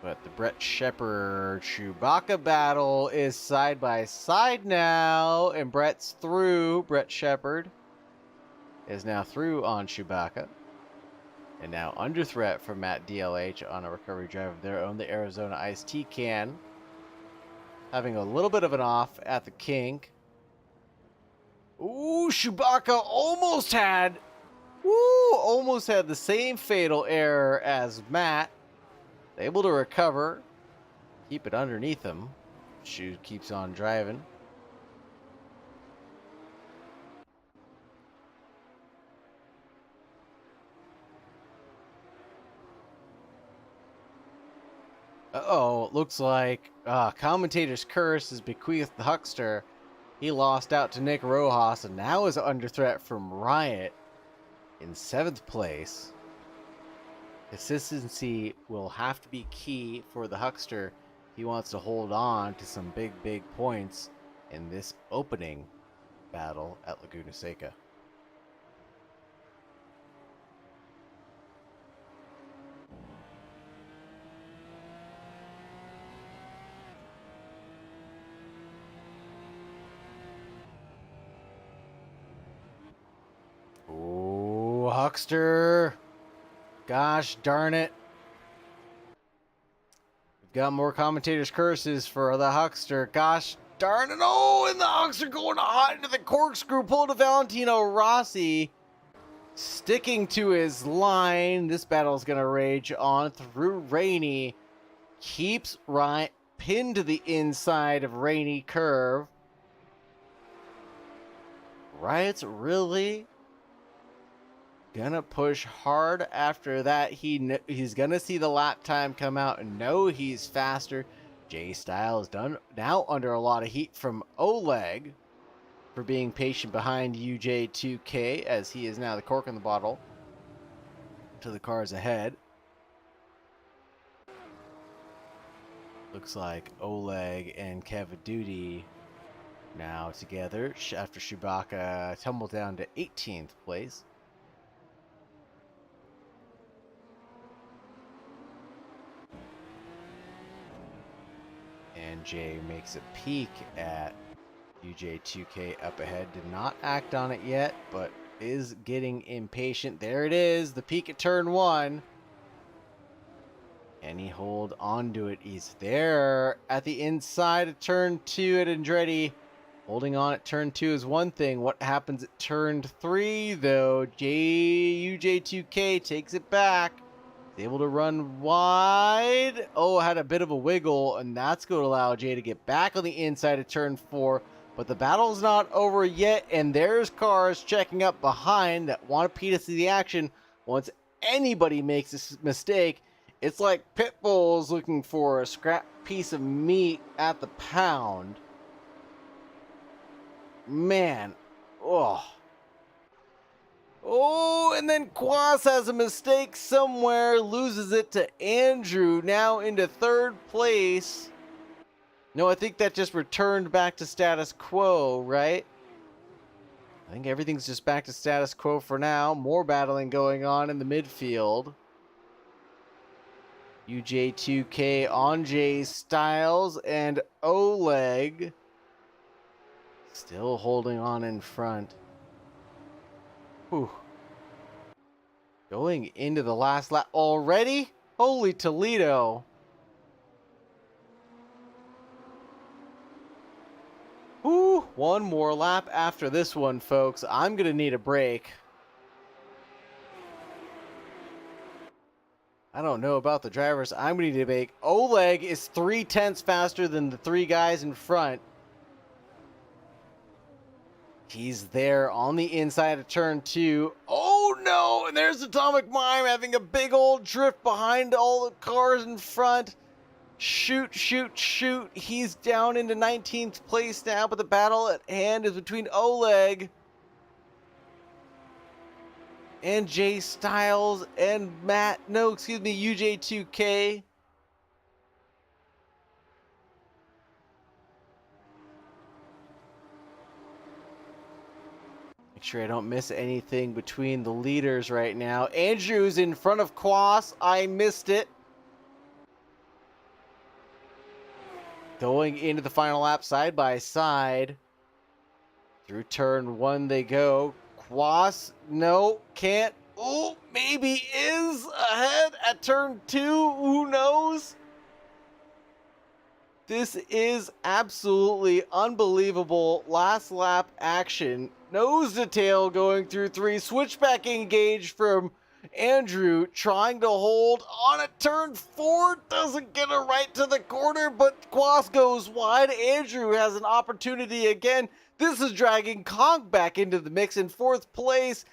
But the Brett Shepard Chewbacca battle is side by side now, and Brett's through. Brett Shepard is now through on Chewbacca. And now under threat from Matt DLH on a recovery drive of their own, the Arizona Iced Tea Can. Having a little bit of an off at the kink. Ooh, Chewbacca almost had the same fatal error as Matt. Able to recover, keep it underneath him. Shoe keeps on driving. Uh-oh, looks like commentator's curse is bequeathed the Huckster. He lost out to Nick Rojas and now is under threat from Riot in 7th place. Consistency will have to be key for the Huckster. He wants to hold on to some big points in this opening battle at Laguna Seca. Ooh, Huckster. Gosh darn it. We've got more commentators' curses for the Huckster. Gosh darn it. Oh, and the Huckster going hot into the corkscrew. Pulled to Valentino Rossi. Sticking to his line. This battle is going to rage on through Rainey. Keeps Riot pinned to the inside of Rainey curve. Riot's really gonna push hard after that. He's gonna see the lap time come out and know he's faster. Jay Styles done now under a lot of heat from Oleg for being patient behind UJ2K, as he is now the cork in the bottle to the cars ahead. Looks like Oleg and Kevin Duty now together after Chewbacca tumbled down to 18th place. And Jay makes a peek at UJ2K up ahead. Did not act on it yet, but is getting impatient. There it is, the peek at turn 1. Can he hold on to it? He's there at the inside of turn 2 at Andretti. Holding on at turn 2 is one thing. What happens at turn 3, though? UJ2K takes it back. Able to run wide. Oh, had a bit of a wiggle, and that's going to allow Jay to get back on the inside of turn 4. But the battle's not over yet, and there's cars checking up behind that want to peek us to the action. Once anybody makes a mistake, it's like pit bulls looking for a scrap piece of meat at the pound. Man, oh. Oh, and then Quas has a mistake somewhere, loses it to Andrew, now into 3rd place. No, I think that just returned back to status quo, right? I think everything's just back to status quo for now. More battling going on in the midfield. UJ2K on Jay Styles and Oleg still holding on in front. Whew. Going into the last lap already? Holy Toledo. Whew, one more lap after this one, folks. I'm going to need a break. I don't know about the drivers. I'm going to need a break. Oleg is 3/10 faster than the three guys in front. He's there on the inside of turn 2. Oh no! And there's Atomic Mime having a big old drift behind all the cars in front. Shoot, shoot, shoot. He's down into 19th place now, but the battle at hand is between Oleg and Jay Styles and UJ2K. Make sure I don't miss anything between the leaders right now. Andrew's in front of Quas. I missed it. Going into the final lap side by side. Through turn 1 they go. Quas, no, can't. Oh, maybe is ahead at turn 2. Who knows? This is absolutely unbelievable last lap action. Nose to tail going through 3. Switchback engaged from Andrew, trying to hold on at turn 4. Doesn't get it right to the corner, but Quas goes wide. Andrew has an opportunity again. This is dragging Kong back into the mix in 4th place.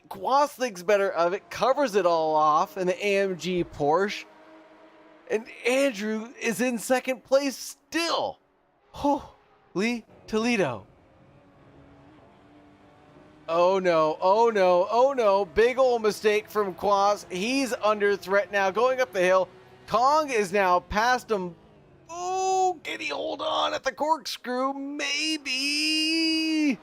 Quas thinks better of it, covers it all off in the AMG Porsche. And Andrew is in 2nd place still. Holy Toledo. Oh no, oh no, oh no. Big ol' mistake from Quas. He's under threat now, going up the hill. Kong is now past him. Oh, can he hold on at the corkscrew? Maybe.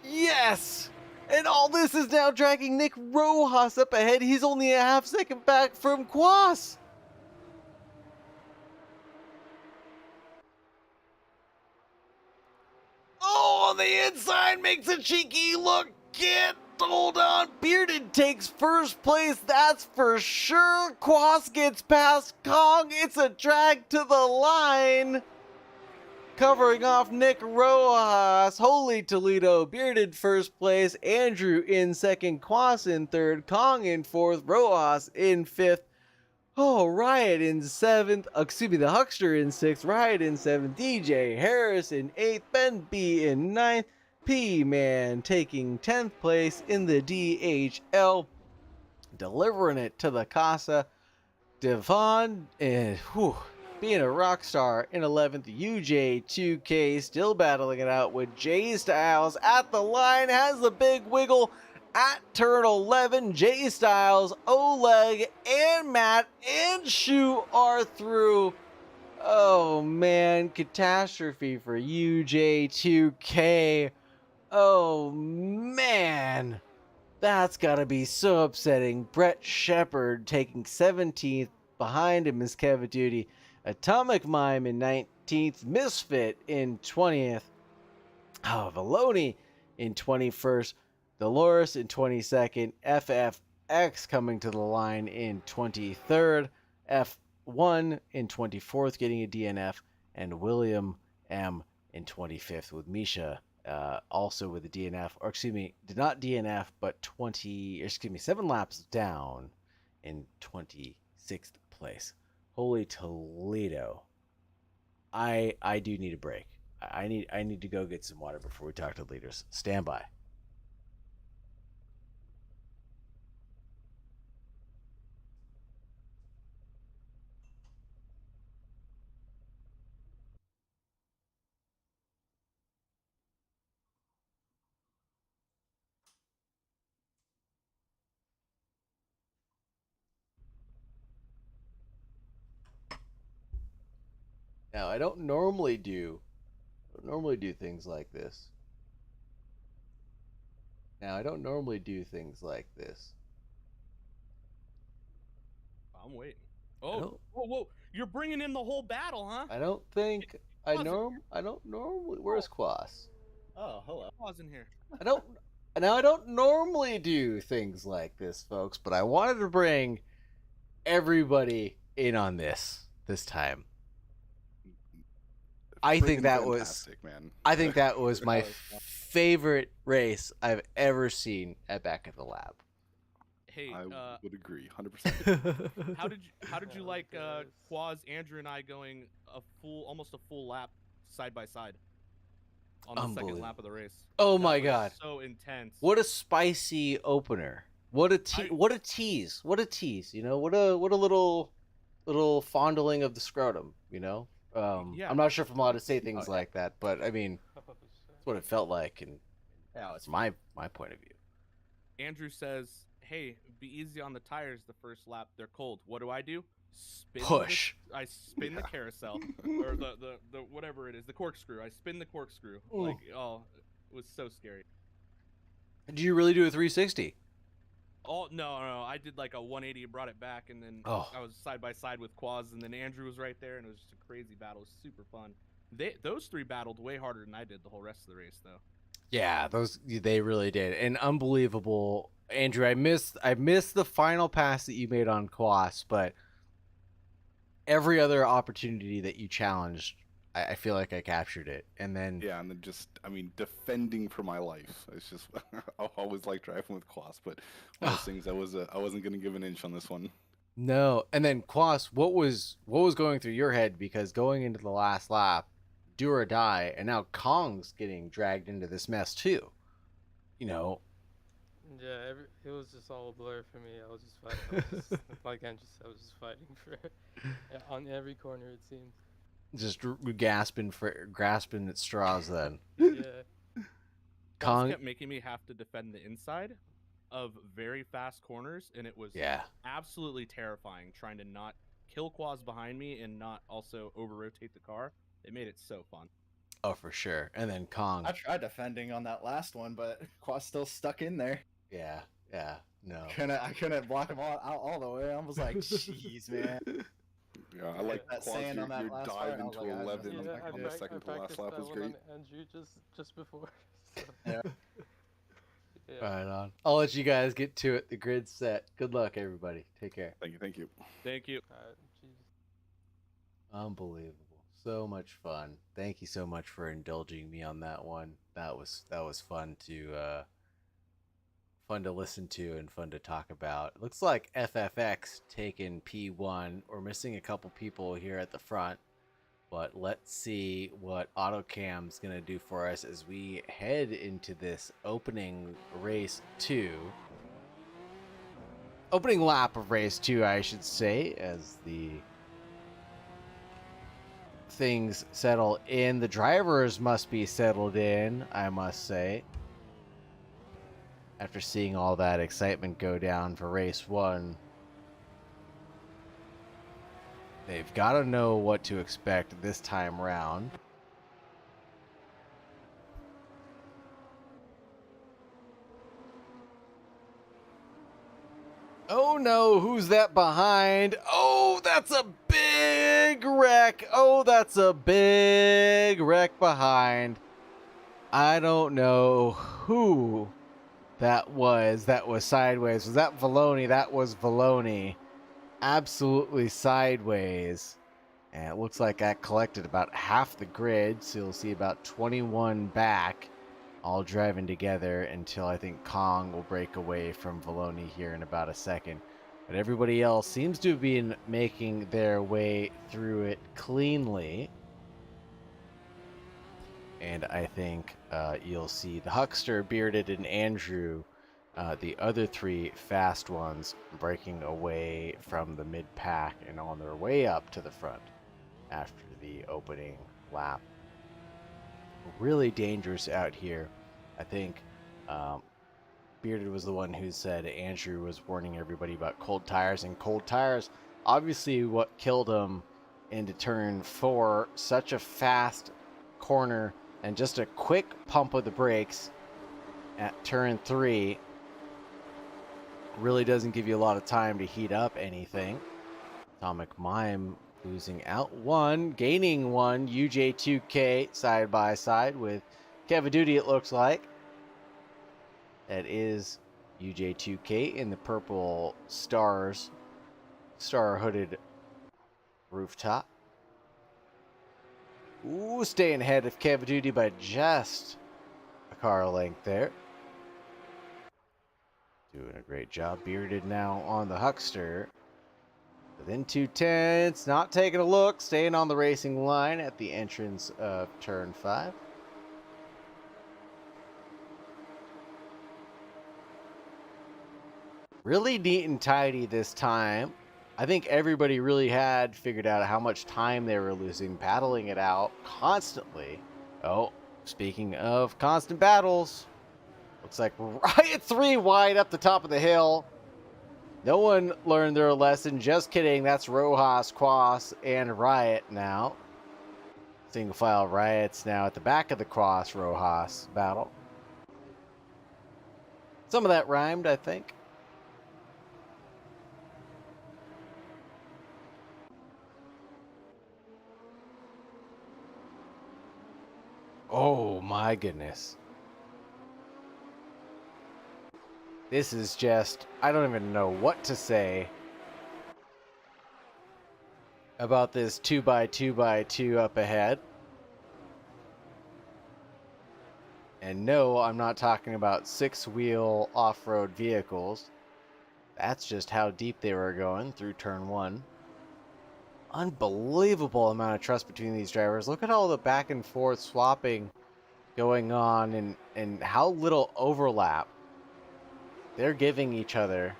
Yes. And all this is now dragging Nick Rojas up ahead. He's only a half second back from Quas. Oh, on the inside makes a cheeky look. Can't hold on. Bearded takes 1st place, that's for sure. Quas gets past Kong. It's a drag to the line. Covering off Nick Rojas. Holy Toledo. Bearded 1st place. Andrew in 2nd. Quas in 3rd. Kong in 4th. Rojas in 5th. Oh, Riot in 7th. The Huckster in 6th. Riot in 7th. DJ Harris in 8th. Ben B in 9th. P-Man taking 10th place in the DHL. Delivering it to the Casa. Devon and being a rock star in 11th. UJ2K still battling it out with Jay Styles at the line. Has the big wiggle at turn 11. Jay Styles, Oleg, and Matt and Shu are through. Oh man, catastrophe for UJ2K. Oh man, that's gotta be so upsetting. Brett Shepard taking 17th. Behind him is Kevin Duty. Atomic Mime in 19th. Misfit in 20th. Valoni in 21st. Dolores in 22nd. FFX coming to the line in 23rd. F1 in 24th, getting a DNF. And William M in 25th with Misha also with a DNF. Or excuse me, did not DNF, but 7 laps down in 26th place. Holy Toledo. I do need a break. I need to go get some water before we talk to leaders. Stand by. Now, I don't normally do things like this. I'm waiting. Oh, whoa! You're bringing in the whole battle, huh? I don't normally. Where's Quas? Oh, hello. I was in here. I don't normally do things like this, folks, but I wanted to bring everybody in on this time. I think friggin' that was fantastic, man. I think that was my That was fun. favorite race I've ever seen at Back at the Lab. Hey, I would agree, 100%. how did you Yeah, like guys. Quaz, Andrew, and I going almost a full lap side by side on the second Unbelievable. lap of the race? Oh That my was God. so intense. What a spicy opener. What a what a tease. What a tease, you know? What a little fondling of the scrotum, you know? Yeah. I'm not sure if I'm allowed to say things yeah. like that, but I mean, Oh, shit. that's what it felt like and Yeah, it's my point of view. Andrew says, "Hey, be easy on the tires the first lap. They're cold." What do? Spin Push. I spin the carousel or the whatever it is, the corkscrew. I spin the corkscrew. Ooh. Like, oh, it was so scary. Do you really do a 360? Oh no, I did like a 180 and brought it back, and then Oh. I was side by side with Quaz, and then Andrew was right there, and it was just a crazy battle. It was super fun. Those three battled way harder than I did the whole rest of the race, though. Yeah, they really did. And unbelievable. Andrew, I missed the final pass that you made on Kwas, but every other opportunity that you challenged, I feel like I captured it. And then Yeah, and then just, I mean, defending for my life. It's just, I always like driving with Quas, but one of those things I wasn't going to give an inch on this one. no, and then Kwas, what was going through your head? Because going into the last lap, do or die, and now Kong's getting dragged into this mess too. You know, Yeah, it was just all a blur for me. I was just fighting. Like Andrew said, I was just fighting for on every corner, it seemed. just grasping at straws. Then Yeah. Quaz Kong, kept making me have to defend the inside of very fast corners, and it was yeah. absolutely terrifying trying to not kill Quaz behind me and not also over rotate the car. It made it so fun. Oh, for sure. And then Kong. I tried defending on that last one, but Quas still stuck in there. Yeah, no. I couldn't block him out all the way. I was like, jeez, man. Yeah, I like that Quas, sand on that your last dive part, I was into like, I 11 was Yeah, on the second to last lap was that great. one on Andrew just before. So. Yeah. Yeah. Right on. I'll let you guys get to it. The grid's set. Good luck, everybody. Take care. Thank you, thank you. Thank you. Jesus. Unbelievable. So much fun. Thank you so much for indulging me on that one. That was fun to listen to and fun to talk about. It looks like FFX taking P1. We're missing a couple people here at the front, but let's see what AutoCam's gonna do for us as we head into this opening race 2. Opening lap of race 2, I should say, as the things settle in. The drivers must be settled in, I must say. After seeing all that excitement go down for race 1, they've got to know what to expect this time round. Oh no, who's that behind? Oh, that's a big wreck. Oh, that's a big wreck behind. I don't know who that was sideways. Was that Valoni? That was Valoni. Absolutely sideways. And it looks like that collected about half the grid, so you'll see about 21 back, all driving together until I think Kong will break away from Valoni here in about a second. But everybody else seems to have been making their way through it cleanly. And I think you'll see the Huckster, Bearded, and Andrew, the other three fast ones, breaking away from the mid-pack and on their way up to the front after the opening lap. Really dangerous out here. I think Bearded was the one who said Andrew was warning everybody about cold tires, and cold tires, obviously what killed him into turn 4, such a fast corner and just a quick pump of the brakes at turn 3 really doesn't give you a lot of time to heat up anything. Atomic Mime losing out 1, gaining 1. UJ2K side by side with Kevaduty, it looks like. That is UJ2K in the purple star hooded rooftop. Ooh, staying ahead of Kev Duty by just a car length there. Doing a great job. Bearded now on the Huckster. Within 2/10, not taking a look, staying on the racing line at the entrance of turn 5. Really neat and tidy this time. I think everybody really had figured out how much time they were losing, battling it out constantly. Oh, speaking of constant battles, looks like Riot 3 wide up the top of the hill. No one learned their lesson. Just kidding. That's Rojas, Quas, and Riot now. Single file Riot's now at the back of the Quas Rojas battle. Some of that rhymed, I think. Oh my goodness. This is just, I don't even know what to say about this 2x2x2 up ahead. And no, I'm not talking about 6-wheel off-road vehicles. That's just how deep they were going through turn 1. Unbelievable amount of trust between these drivers. Look at all the back and forth swapping going on and how little overlap they're giving each other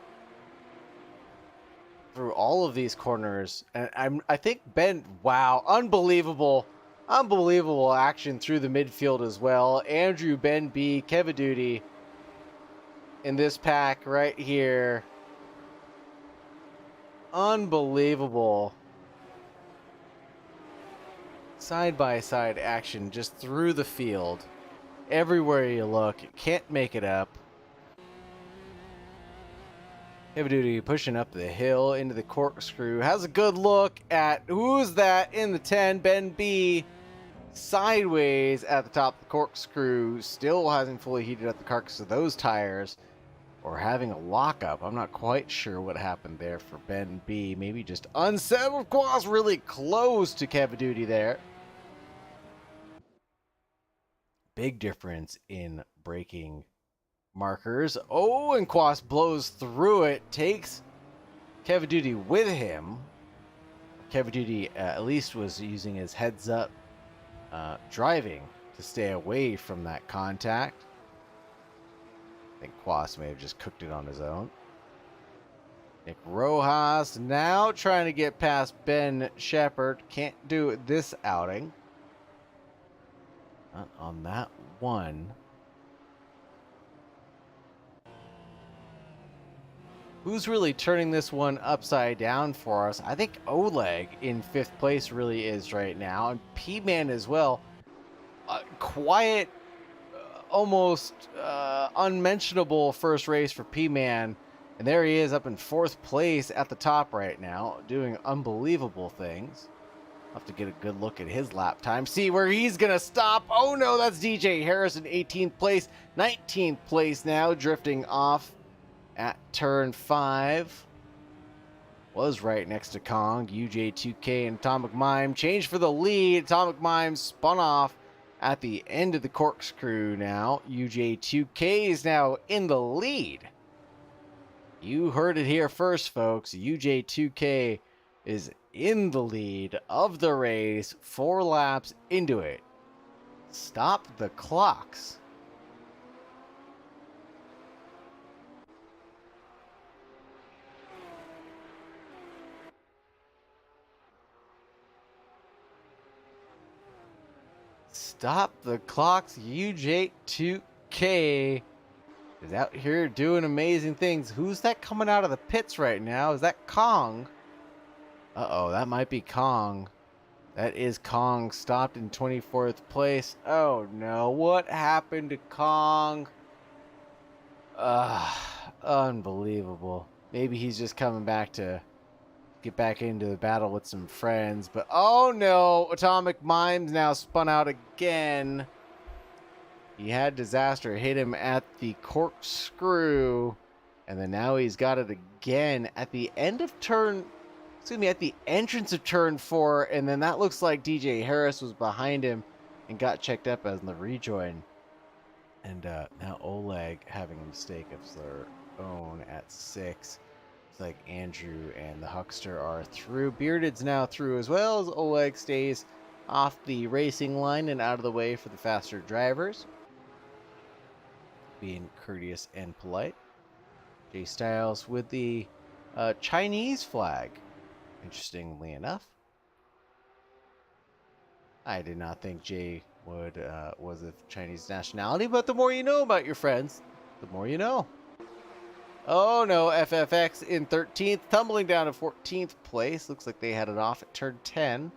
through all of these corners. And I think Ben, wow, unbelievable action through the midfield as well. Andrew, Ben B, Kevaduty in this pack right here. Unbelievable. Side-by-side action just through the field. Everywhere you look, you can't make it up. Heavy Duty pushing up the hill into the corkscrew. Has a good look at who's that in the 10. Ben B sideways at the top of the corkscrew. Still hasn't fully heated up the carcass of those tires. Or having a lockup. I'm not quite sure what happened there for Ben B. Maybe just unsettled. Quas really close to Kevin Duty there. Big difference in braking markers. Oh, and Quas blows through it. Takes Kevin Duty with him. Kevin Duty at least was using his heads up driving to stay away from that contact. I think Quas may have just cooked it on his own. Nick Rojas now trying to get past Ben Shepard. Can't do it this outing. Not on that one. Who's really turning this one upside down for us? I think Oleg in 5th place really is right now. And P-Man as well. Quiet, almost unmentionable first race for P-Man. And there he is up in 4th place at the top right now, doing unbelievable things. I'll have to get a good look at his lap time. See where he's going to stop. Oh no, that's DJ Harrison, 18th place. 19th place now, drifting off at turn 5. Was right next to Kong. UJ2K and Atomic Mime changed for the lead. Atomic Mime spun off at the end of the corkscrew now. UJ2K is now in the lead. You heard it here first, folks. UJ2K is in the lead of the race, 4 laps into it. Stop the clocks. Stop the clocks. UJ2K is out here doing amazing things. Who's that coming out of the pits right now? Is that Kong? Uh-oh, that might be Kong. That is Kong, stopped in 24th place. Oh no, what happened to Kong? Unbelievable. Maybe he's just coming back to get back into the battle with some friends. But oh no, Atomic Mime's now spun out again. He had Disaster hit him at the corkscrew. And then now he's got it again at the end of turn excuse me, at the entrance of turn 4, and then that looks like DJ Harris was behind him and got checked up as the rejoin. And now Oleg having a mistake of their own at 6. It's like Andrew and the Huckster are through. Bearded's now through as well as Oleg stays off the racing line and out of the way for the faster drivers, being courteous and polite. Jay Styles with the Chinese flag, interestingly enough. I did not think Jay was of Chinese nationality, but the more you know about your friends, the more you know. Oh no, FFX in 13th, tumbling down to 14th place. Looks like they had it off at turn 10.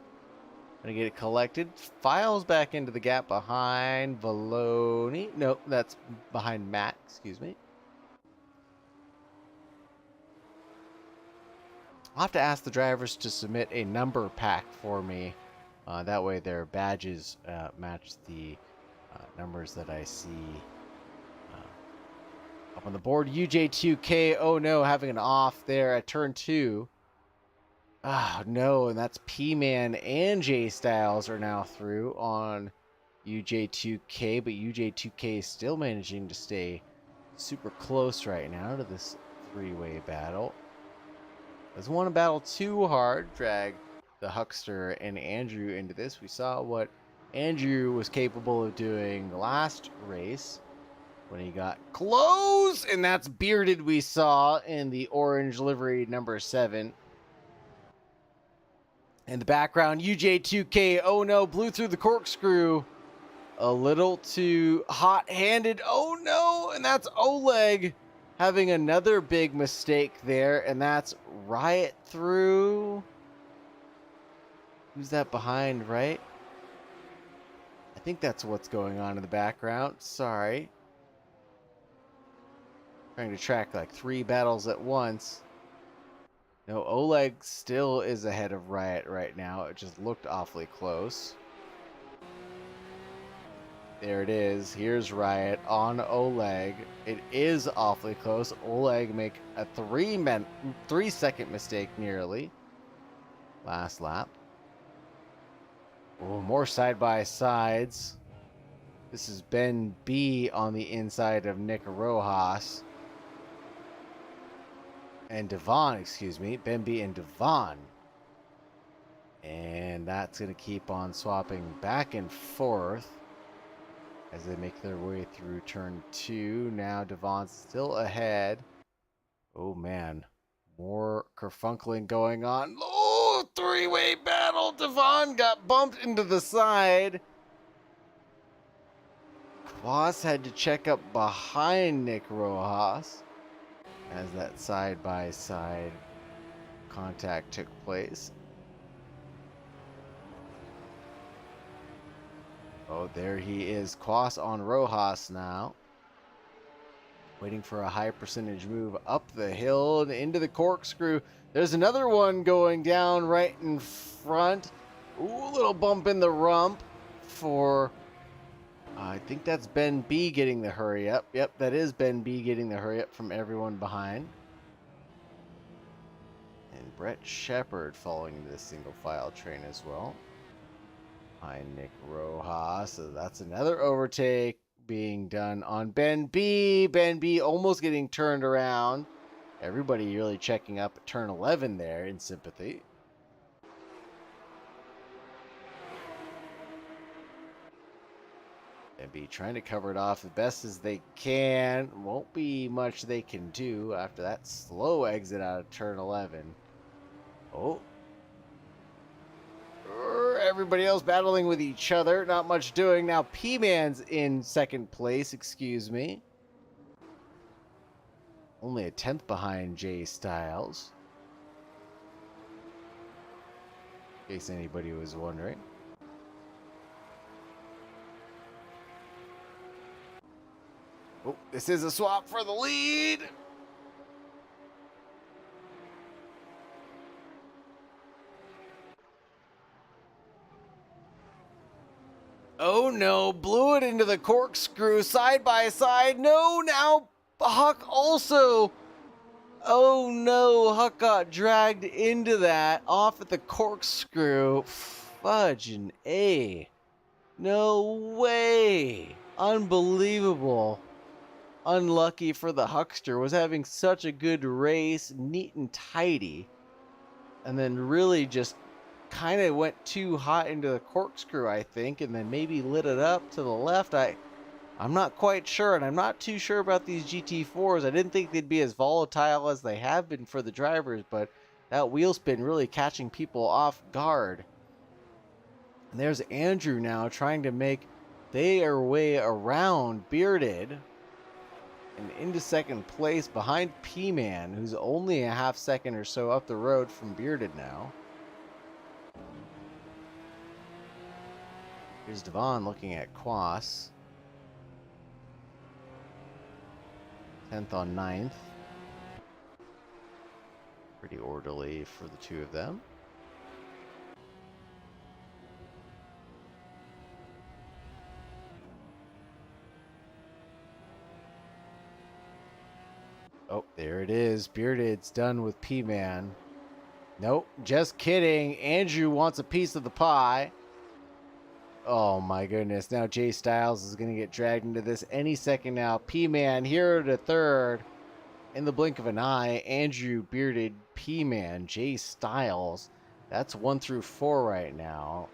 Gonna get it collected. Files back into the gap behind Valoni. No, that's behind Matt, excuse me. I'll have to ask the drivers to submit a number pack for me. That way their badges match the numbers that I see up on the board. UJ2K, oh no, having an off there at turn 2. Oh no, and that's P-Man and J Styles are now through on UJ2K, but UJ2K is still managing to stay super close right now to this three-way battle. Doesn't want to battle too hard, drag the Huckster and Andrew into this. We saw what Andrew was capable of doing the last race when he got close, and that's Bearded we saw in the orange livery number 7. In the background, UJ2K, oh no, blew through the corkscrew. A little too hot-handed, oh no, and that's Oleg having another big mistake there, and that's Riot through. Who's that behind, right? I think that's what's going on in the background. Sorry. Trying to track like 3 battles at once. No, Oleg still is ahead of Riot right now. It just looked awfully close. There it is. Here's Riot on Oleg. It is awfully close. Oleg make a 3-second mistake nearly. Last lap. Oh, more side-by-sides. This is Ben B on the inside of Nick Rojas. And Devon, excuse me. Ben B and Devon. And that's going to keep on swapping back and forth as they make their way through turn 2. Now Devon's still ahead. Oh, man. More kerfunkling going on. Oh, 3-way battle. Devon got bumped into the side. Kwas had to check up behind Nick Rojas as that side-by-side contact took place. Oh, there he is. Kwas on Rojas now. Waiting for a high percentage move up the hill and into the corkscrew. There's another one going down right in front. Ooh, a little bump in the rump for... I think that's Ben B getting the hurry up. Yep, that is Ben B getting the hurry up from everyone behind. And Brett Shepard following the single file train as well. Behind Nick Rojas. So that's another overtake being done on Ben B. Ben B almost getting turned around. Everybody really checking up at turn 11 there in sympathy. Ben B trying to cover it off as best as they can. Won't be much they can do after that slow exit out of turn 11. Oh. Everybody else battling with each other. Not much doing. Now P-Man's in second place, excuse me. Only a 10th behind Jay Styles. In case anybody was wondering. Oh, this is a swap for the lead. Oh no, blew it into the corkscrew side by side. No, now Huck also Oh no, Huck got dragged into that off at the corkscrew. Fudging A. No way. Unbelievable. Unlucky for the Huckster. Was having such a good race, neat and tidy. And then really just kind of went too hot into the corkscrew, I think, and then maybe lit it up to the left. I'm not quite sure, and I'm not too sure about these GT4s. I didn't think they'd be as volatile as they have been for the drivers, but that wheel spin really catching people off guard. And there's Andrew now trying to make their way around Bearded and into second place behind P-Man, who's only a half second or so up the road from Bearded now. Here's Devon looking at Quas. 10th on 9th. Pretty orderly for the two of them. Oh, there it is. Bearded's done with P-Man. Nope, just kidding. Andrew wants a piece of the pie. Oh my goodness. Now Jay Styles is going to get dragged into this any second now. P-Man here to third. In the blink of an eye, Andrew, Bearded, P-Man, Jay Styles. That's 1 through 4 right now.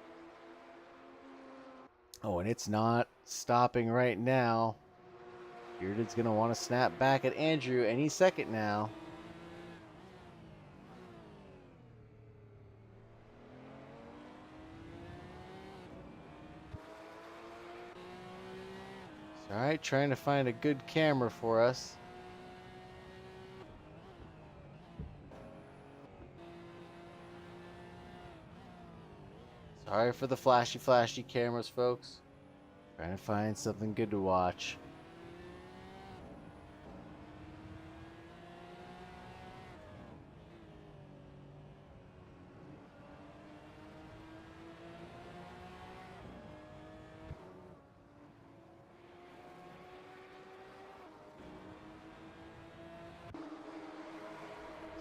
Oh, and it's not stopping right now. Bearded's going to want to snap back at Andrew any second now. All right, trying to find a good camera for us. Sorry for the flashy cameras, folks. Trying to find something good to watch.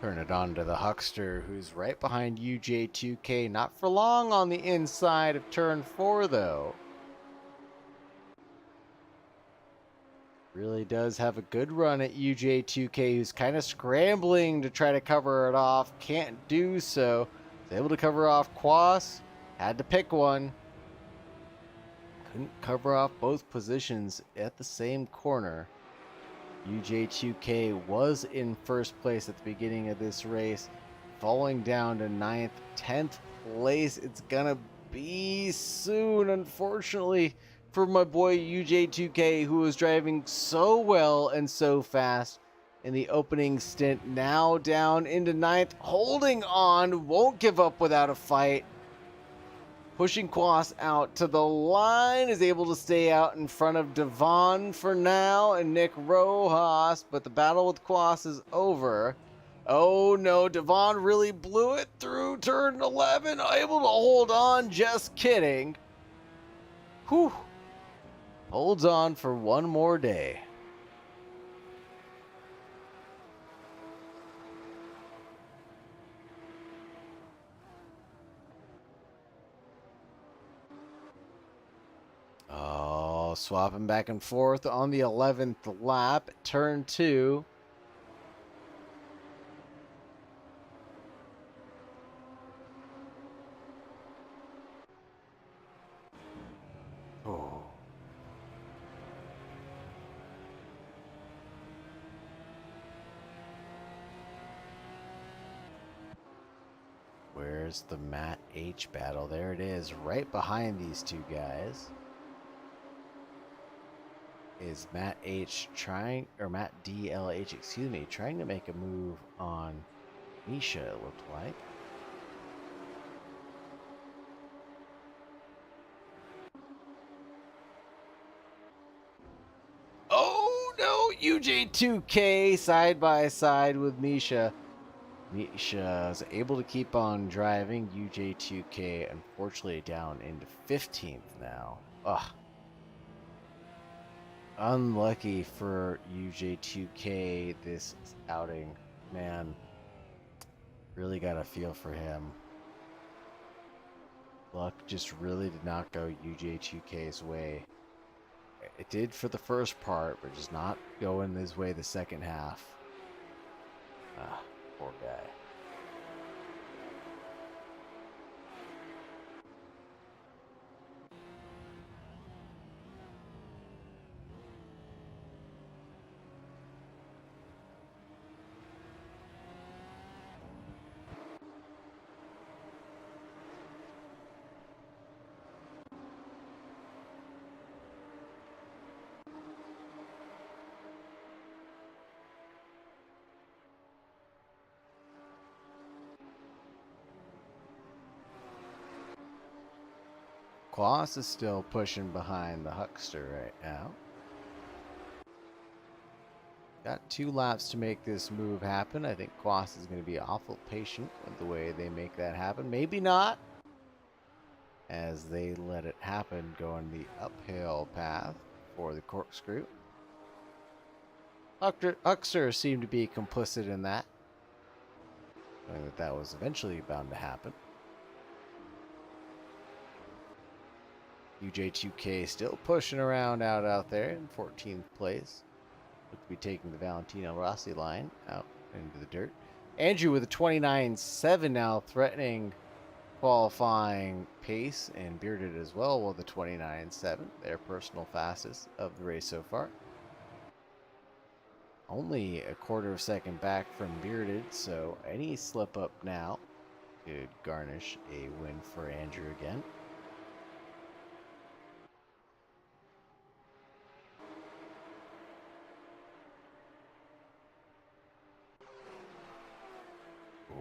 Turn it on to the Huckster, who's right behind UJ2K. Not for long on the inside of turn 4, though. Really does have a good run at UJ2K, who's kind of scrambling to try to cover it off. Can't do so. Was able to cover off Quas. Had to pick one. Couldn't cover off both positions at the same corner. UJ2K was in first place at the beginning of this race, falling down to 9th, 10th place. It's gonna be soon, unfortunately, for my boy UJ2K, who was driving so well and so fast in the opening stint. Now down into 9th, holding on, won't give up without a fight. Pushing Quas out to the line, is able to stay out in front of Devon for now and Nick Rojas, but the battle with Quas is over. Oh no, Devon really blew it through turn 11, able to hold on, just kidding. Whew. Holds on for one more day. Oh, swapping back and forth on the 11th lap, turn 2. Oh. Where's the Matt H battle? There it is, right behind these two guys. Is Matt H trying, or Matt DLH, excuse me, trying to make a move on Misha, it looked like. Oh no, UJ2K side by side with Misha. Misha's able to keep on driving. UJ2K unfortunately down into 15th now. Ugh. Unlucky for UJ2K this outing. man, really got a feel for him. Luck just really did not go UJHUK's way. It did for the first part, but just not going his way the second half. Ah, poor guy. Kloss is still pushing behind the Huckster right now. Got 2 laps to make this move happen. I think Kloss is going to be awful patient with the way they make that happen. Maybe not, as they let it happen going the uphill path for the corkscrew. Huckster seemed to be complicit in that, knowing that that was eventually bound to happen. UJ2K still pushing around out there in 14th place. Look to be taking the Valentino Rossi line out into the dirt. Andrew with a 29.7 now, threatening qualifying pace, and Bearded as well with a 29.7, their personal fastest of the race so far. Only a quarter of a second back from Bearded, so any slip up now could garnish a win for Andrew again.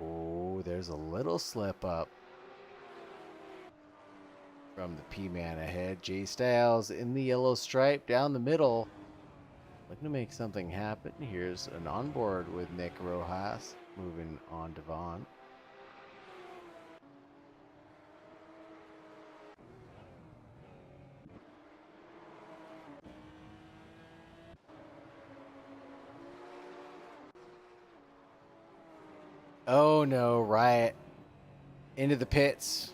Oh, there's a little slip up from the P-Man ahead. Jay Styles in the yellow stripe down the middle. Looking to make something happen. Here's an onboard with Nick Rojas moving on to Vaughn. Oh no, Riot into the pits.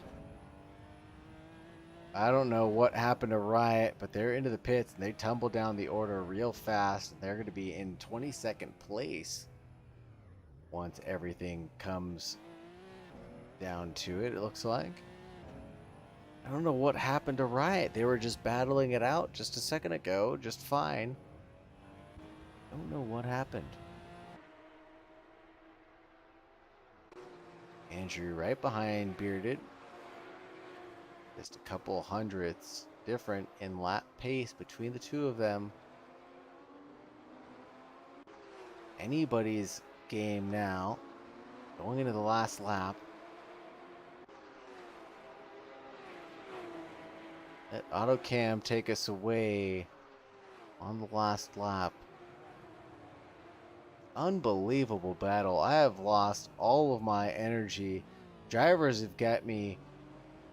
I don't know what happened to Riot, but they're into the pits and they tumble down the order real fast. They're going to be in 22nd place once everything comes down to it, it looks like. I don't know what happened to Riot. They were just battling it out just a second ago, just fine. Don't know what happened. Andrew right behind Bearded. Just a couple hundredths different in lap pace between the two of them. Anybody's game now. Going into the last lap. Let AutoCam take us away on the last lap. Unbelievable battle. I have lost all of my energy. Drivers have got me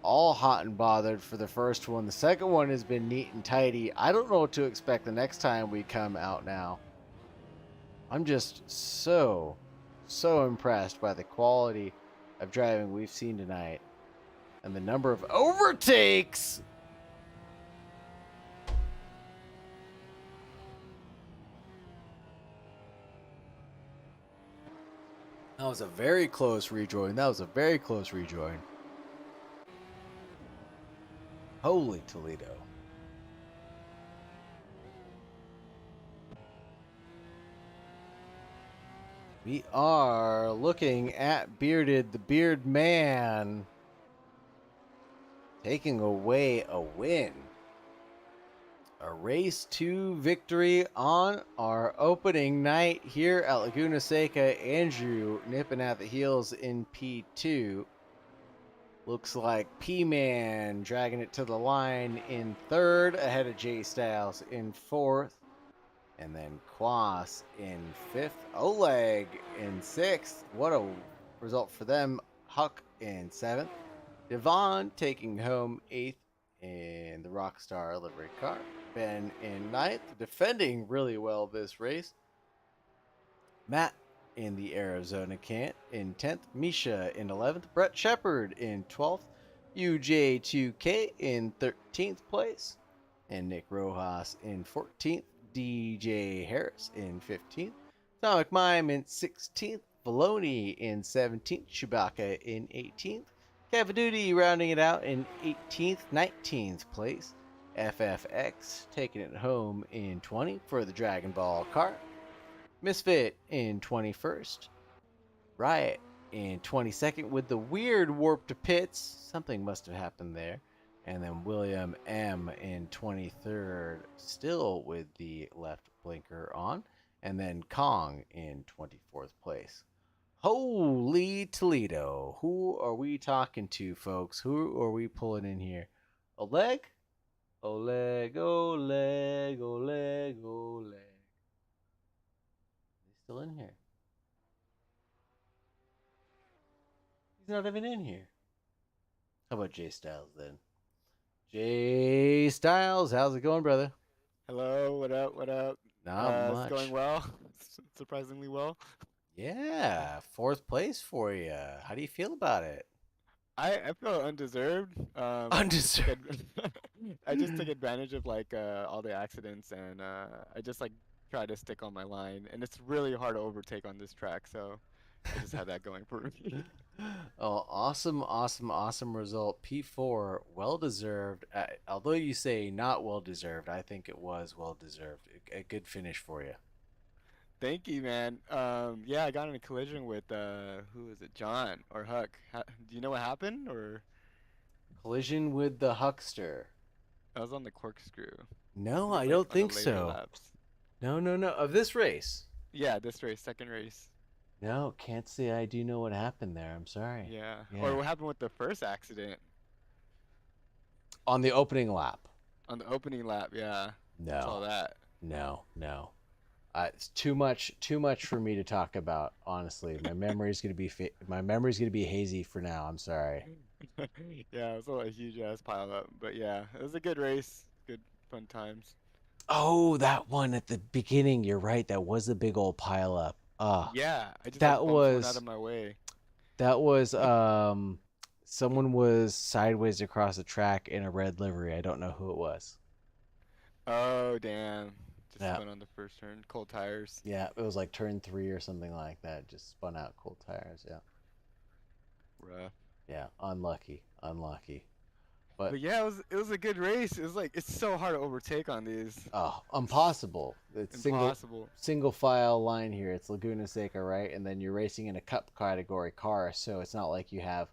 all hot and bothered for the first one. The second one has been neat and tidy. I don't know what to expect the next time we come out now. I'm just so impressed by the quality of driving we've seen tonight and the number of overtakes. That was a very close rejoin. Holy Toledo. We are looking at Bearded, the Beard Man, taking away a win. A race 2 victory on our opening night here at Laguna Seca. Andrew nipping at the heels in P2. Looks like P-Man dragging it to the line in 3rd, ahead of J Styles in 4th. And then Quas in 5th. Oleg in 6th. What a result for them. Huck in 7th. Devon taking home 8th in the Rockstar livery car. Ben in 9th. Defending really well this race. Matt in the Arizona Cant. In 10th, Misha in 11th, Brett Shepard in 12th, UJ2K in 13th place, and Nick Rojas in 14th, DJ Harris in 15th, Atomic Mime in 16th, Valoni in 17th, Chewbacca in 18th, Cavaduty rounding it out in 18th, 19th place, FFX taking it home in 20 for the Dragon Ball kart, Misfit in 21st, Riot in 22nd with the weird warp to pits. Something must have happened there. And then William M in 23rd, still with the left blinker on. And then Kong in 24th place. Holy Toledo. Who are we talking to, folks? Who are we pulling in here? Oleg? Oleg, Oleg, Oleg, Oleg. He's still in here. He's not even in here. How about Jay Styles then? Jay Styles, how's it going, brother? Hello, what up? What up? Not much. It's going well, surprisingly well. Yeah, 4th place for you. How do you feel about it? I feel undeserved. Undeserved. I just took advantage of like all the accidents, and I just like try to stick on my line, and it's really hard to overtake on this track, so I just had that going for me. Oh, awesome result. P4, well deserved. Although you say not well deserved, I think it was well deserved. A good finish for you. Thank you, man. Yeah, I got in a collision with who is it, John or Huck? Do you know what happened, or? Collision with the Huckster. I was on the corkscrew. No, It was, I like, don't on the think later so. laps. No. Of this race. Yeah, this race, second race. No, can't say I do know what happened there. I'm sorry. Yeah. Yeah. Or what happened with the first accident On the opening lap. on the opening lap? Yeah. I saw No. that. No. It's too much for me to talk about. Honestly, my memory's gonna be hazy for now. I'm sorry. Yeah, it was a huge ass pile up, but yeah, it was a good race, good fun times. Oh, that one at the beginning. You're right. That was a big old pile up. Yeah, I just that like, bumped one was out of my way. that was someone was sideways across the track in a red livery. I don't know who it was. Oh damn! Just Yeah. spun on the first turn, cold tires. Yeah, it was like turn 3 or something like that. Just spun out cold tires. Yeah. Rough. Yeah, unlucky. But But yeah, it was a good race. It was like it's so hard to overtake on these. impossible. It's Impossible. single file line here. It's Laguna Seca, right? And then you're racing in a cup category car, so it's not like you have,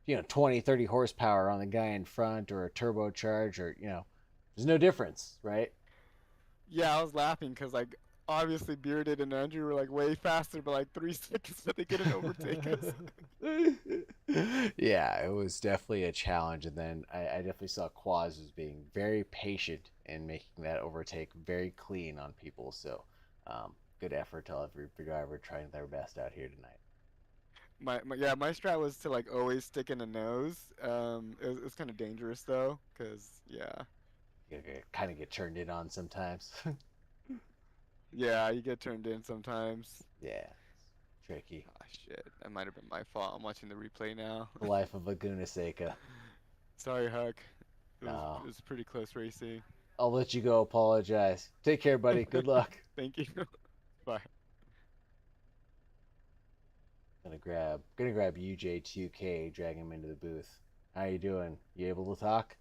20, 30 horsepower on the guy in front or a turbocharge or, there's no difference, right? Yeah, I was laughing because like obviously Bearded and Andrew were like way faster by like 3 seconds, but they couldn't overtake us. Yeah, it was definitely a challenge, and then I definitely saw Quaz as being very patient and making that overtake very clean on people. So, good effort to every driver trying their best out here tonight. My strat was to like always stick in the nose. It was kind of dangerous though, cause yeah. You kind of get turned in on sometimes. Yeah, you get turned in sometimes. Yeah, tricky. Ah, shit, that might have been my fault. I'm watching the replay now. The life of Laguna Seca. Sorry, Huck. No. It was pretty close racing. I'll let you go apologize. Take care, buddy. Good luck. Thank you. Bye. Gonna grab UJ2K, drag him into the booth. How you doing? You able to talk?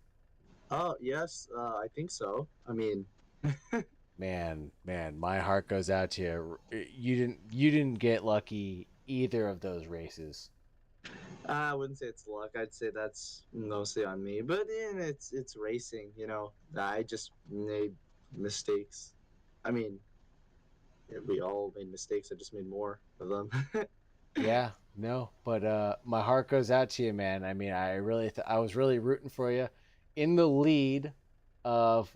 Oh yes, I think so. I mean, Man, my heart goes out to you. You didn't get lucky either of those races. I wouldn't say it's luck. I'd say that's mostly on me. But it's racing. I just made mistakes. I mean, we all made mistakes. I just made more of them. Yeah, no, but my heart goes out to you, man. I mean, I was really rooting for you in the lead of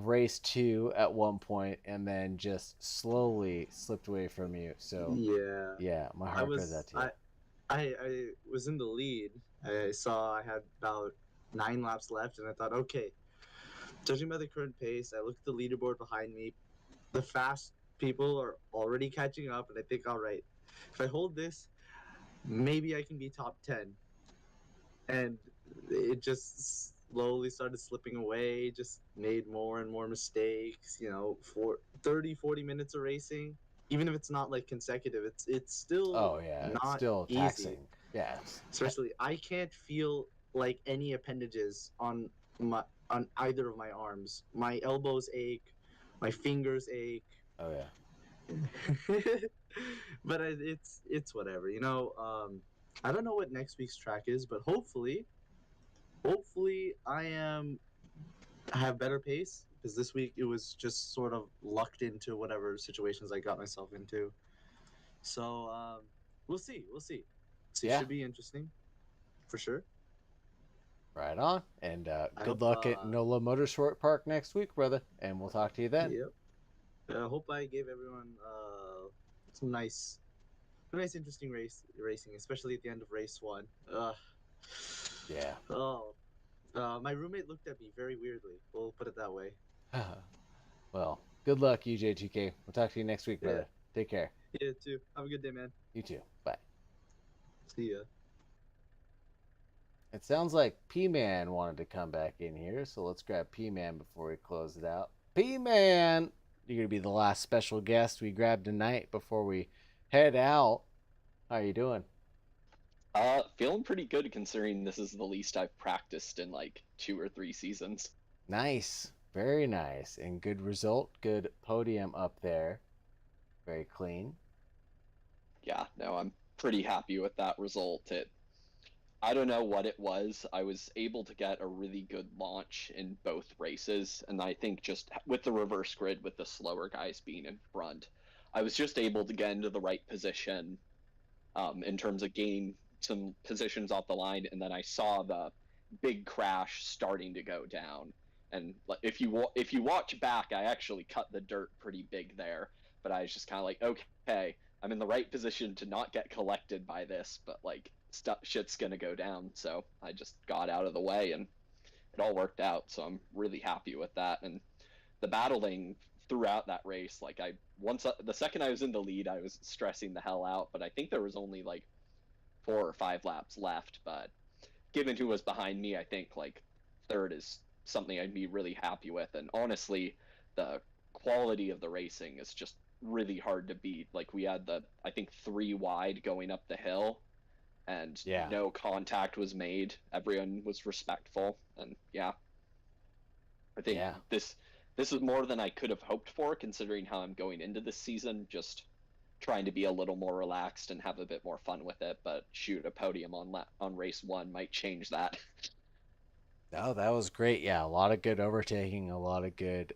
race 2 at one point, and then just slowly slipped away from you. So yeah, my heart goes out to you. I was in the lead. I saw I had about 9 laps left, and I thought, okay, judging by the current pace, I looked at the leaderboard behind me. The fast people are already catching up, and I think, all right, if I hold this, maybe I can be top 10. And it just slowly started slipping away, just made more and more mistakes, for 30, 40 minutes of racing. Even if it's not like consecutive, it's still Oh yeah, it's not still easy. taxing. Yeah. Especially, I can't feel like any appendages on either of my arms. My elbows ache, my fingers ache. Oh yeah. But it's whatever, I don't know what next week's track is, but hopefully I have better pace, because this week it was just sort of lucked into whatever situations I got myself into. So we'll see. So it Yeah. should be interesting, for sure. Right on. And I good hope. luck at NOLA Motorsport Park next week, brother. And we'll talk to you then. Yep. I hope I gave everyone some nice, interesting racing, especially at the end of race one. Yeah. Oh, my roommate looked at me very weirdly. We'll put it that way. Well, good luck, UJ2K. We'll talk to you next week, Yeah. brother. Take care. Yeah, too. Have a good day, man. You too. Bye. See ya. It sounds like P-Man wanted to come back in here, so let's grab P-Man before we close it out. P-Man! You're going to be the last special guest we grab tonight before we head out. How are you doing? Feeling pretty good considering this is the least I've practiced in like 2 or 3 seasons. Nice. Very nice. And good result. Good podium up there. Very clean. Yeah, no, I'm pretty happy with that result. I don't know what it was. I was able to get a really good launch in both races, and I think just with the reverse grid, with the slower guys being in front, I was just able to get into the right position in terms of gaining some positions off the line, and then I saw the big crash starting to go down. And if you watch back, I actually cut the dirt pretty big there, but I was just kind of like, okay, I'm in the right position to not get collected by this, but like shit's gonna go down. So I just got out of the way, and it all worked out. So I'm really happy with that. And the battling throughout that race, like the second I was in the lead, I was stressing the hell out, but I think there was only like 4 or 5 laps left. But given who was behind me, I think like third is something I'd be really happy with. And honestly, the quality of the racing is just really hard to beat. Like we had I think 3 wide going up the hill, and Yeah. no contact was made. Everyone was respectful, and yeah, I think this is more than I could have hoped for, considering how I'm going into this season. Just trying to be a little more relaxed and have a bit more fun with it. But shoot, a podium on race 1 might change that. Oh, that was great. Yeah, a lot of good overtaking, a lot of good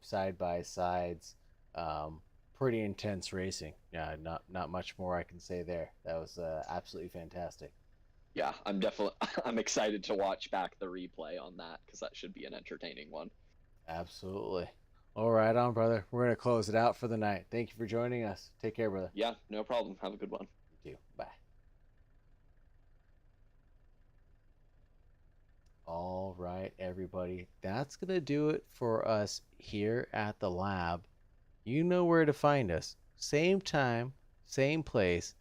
side by sides. Pretty intense racing. Yeah, not much more I can say there. That was absolutely fantastic. Yeah, I'm excited to watch back the replay on that, because that should be an entertaining one. Absolutely. All right, on, brother. We're gonna close it out for the night. Thank you for joining us. Take care, brother. Yeah, no problem. Have a good one. You too. Bye. All right, everybody. That's going to do it for us here at the lab. You know where to find us. Same time, same place,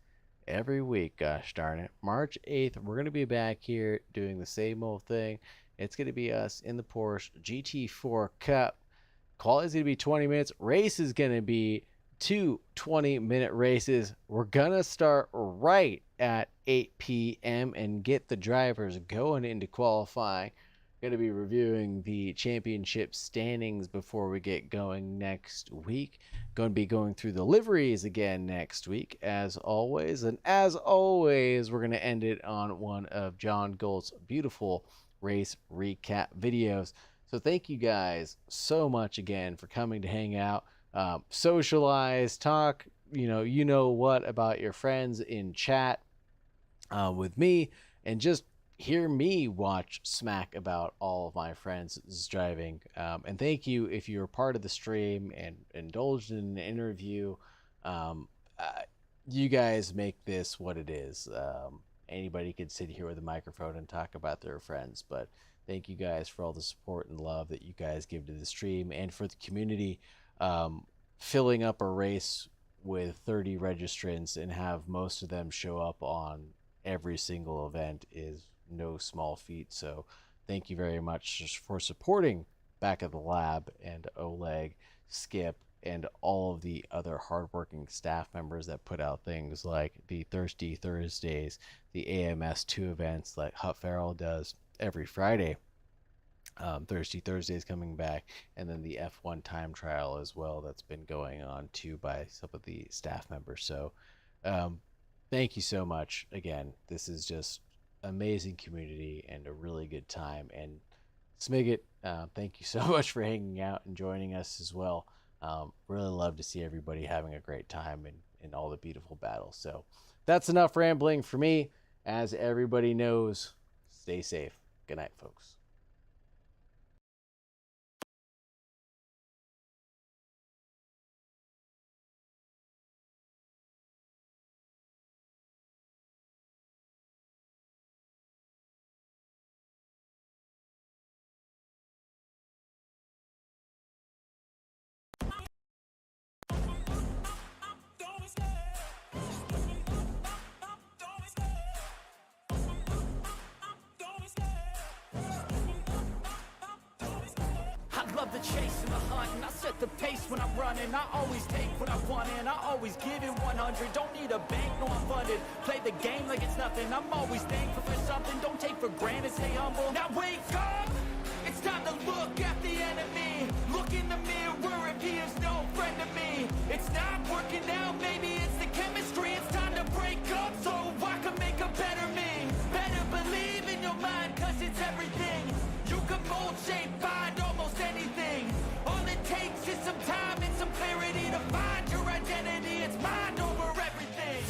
every week. Gosh darn it. March 8th, we're going to be back here doing the same old thing. It's going to be us in the Porsche GT4 Cup. Quality is going to be 20 minutes. Race is going to be 2 20-minute races. We're going to start right at 8 p.m. and get the drivers going into qualifying. Going to be reviewing the championship standings before we get going next week. Going to be going through the liveries again next week, as always. And as always, we're going to end it on one of John Gold's beautiful race recap videos. So thank you guys so much again for coming to hang out, socialize, talk, you know what about your friends in chat with me, and just hear me watch smack about all of my friends' driving. And thank you if you're part of the stream and indulged in an interview. You guys make this what it is. Anybody could sit here with a microphone and talk about their friends, but thank you guys for all the support and love that you guys give to the stream and for the community. filling up a race with 30 registrants and have most of them show up on every single event is no small feat. So thank you very much for supporting Back of the Lab and Oleg, Skip, and all of the other hardworking staff members that put out things like the Thirsty Thursdays, the AMS2 events like Hut Farrell does every Friday. Thirsty Thursdays coming back, and then the F1 time trial as well that's been going on too by some of the staff members. So thank you so much. Again, this is just amazing community and a really good time. And Smiggit, thank you so much for hanging out and joining us as well. Really love to see everybody having a great time in all the beautiful battles. So that's enough rambling for me. As everybody knows, stay safe. Good night, folks. I love the chase and the hunt, and I set the pace when I'm running. I always take what I want, and I always give it 100. Don't need a bank, no, I'm funded. Play the game like it's nothing. I'm always thankful for something. Don't take for granted, stay humble. Now wake up! It's time to look at the enemy. Look in the mirror if he is no friend to me. It's not working out, maybe it's the chemistry. It's time to break up so I can make a better me. Better believe in your mind, cause it's everything. You can mold, shape, find almost anything. All it takes is some time and some clarity to find your identity. It's mind over everything.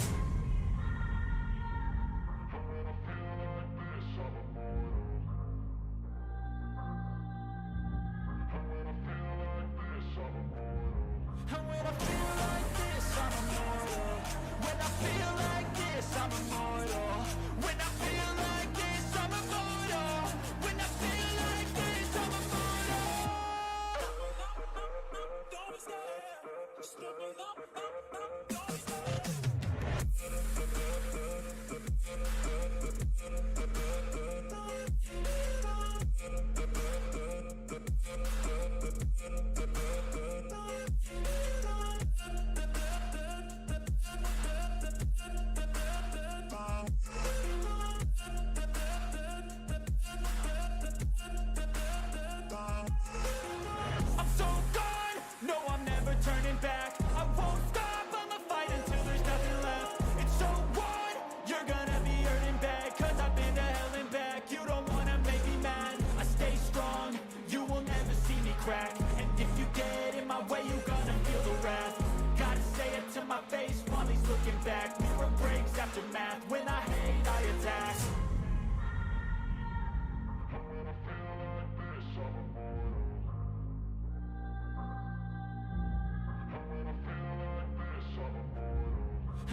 And when I feel like this, I'm immortal. When I feel like this, I'm immortal. When I feel like this, I'm immortal. When I feel like this, I'm immortal. Don't be scared. Just double up. Don't be scared. I'm so gone, no, I'm never turning back. I won't stop, I'ma fight until there's nothing left. It's so what? You're gonna be hurting bad, cause I've been to hell and back. You don't wanna make me mad, I stay strong. You will never see me crack. And if you get in my way, you're gonna feel the wrath. Gotta say it to my face while he's looking back. Mirror breaks after math, when I hate, I attack.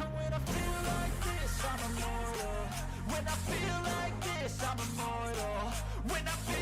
And when I feel like this, I'm immortal. When I feel like this, I'm immortal. When I feel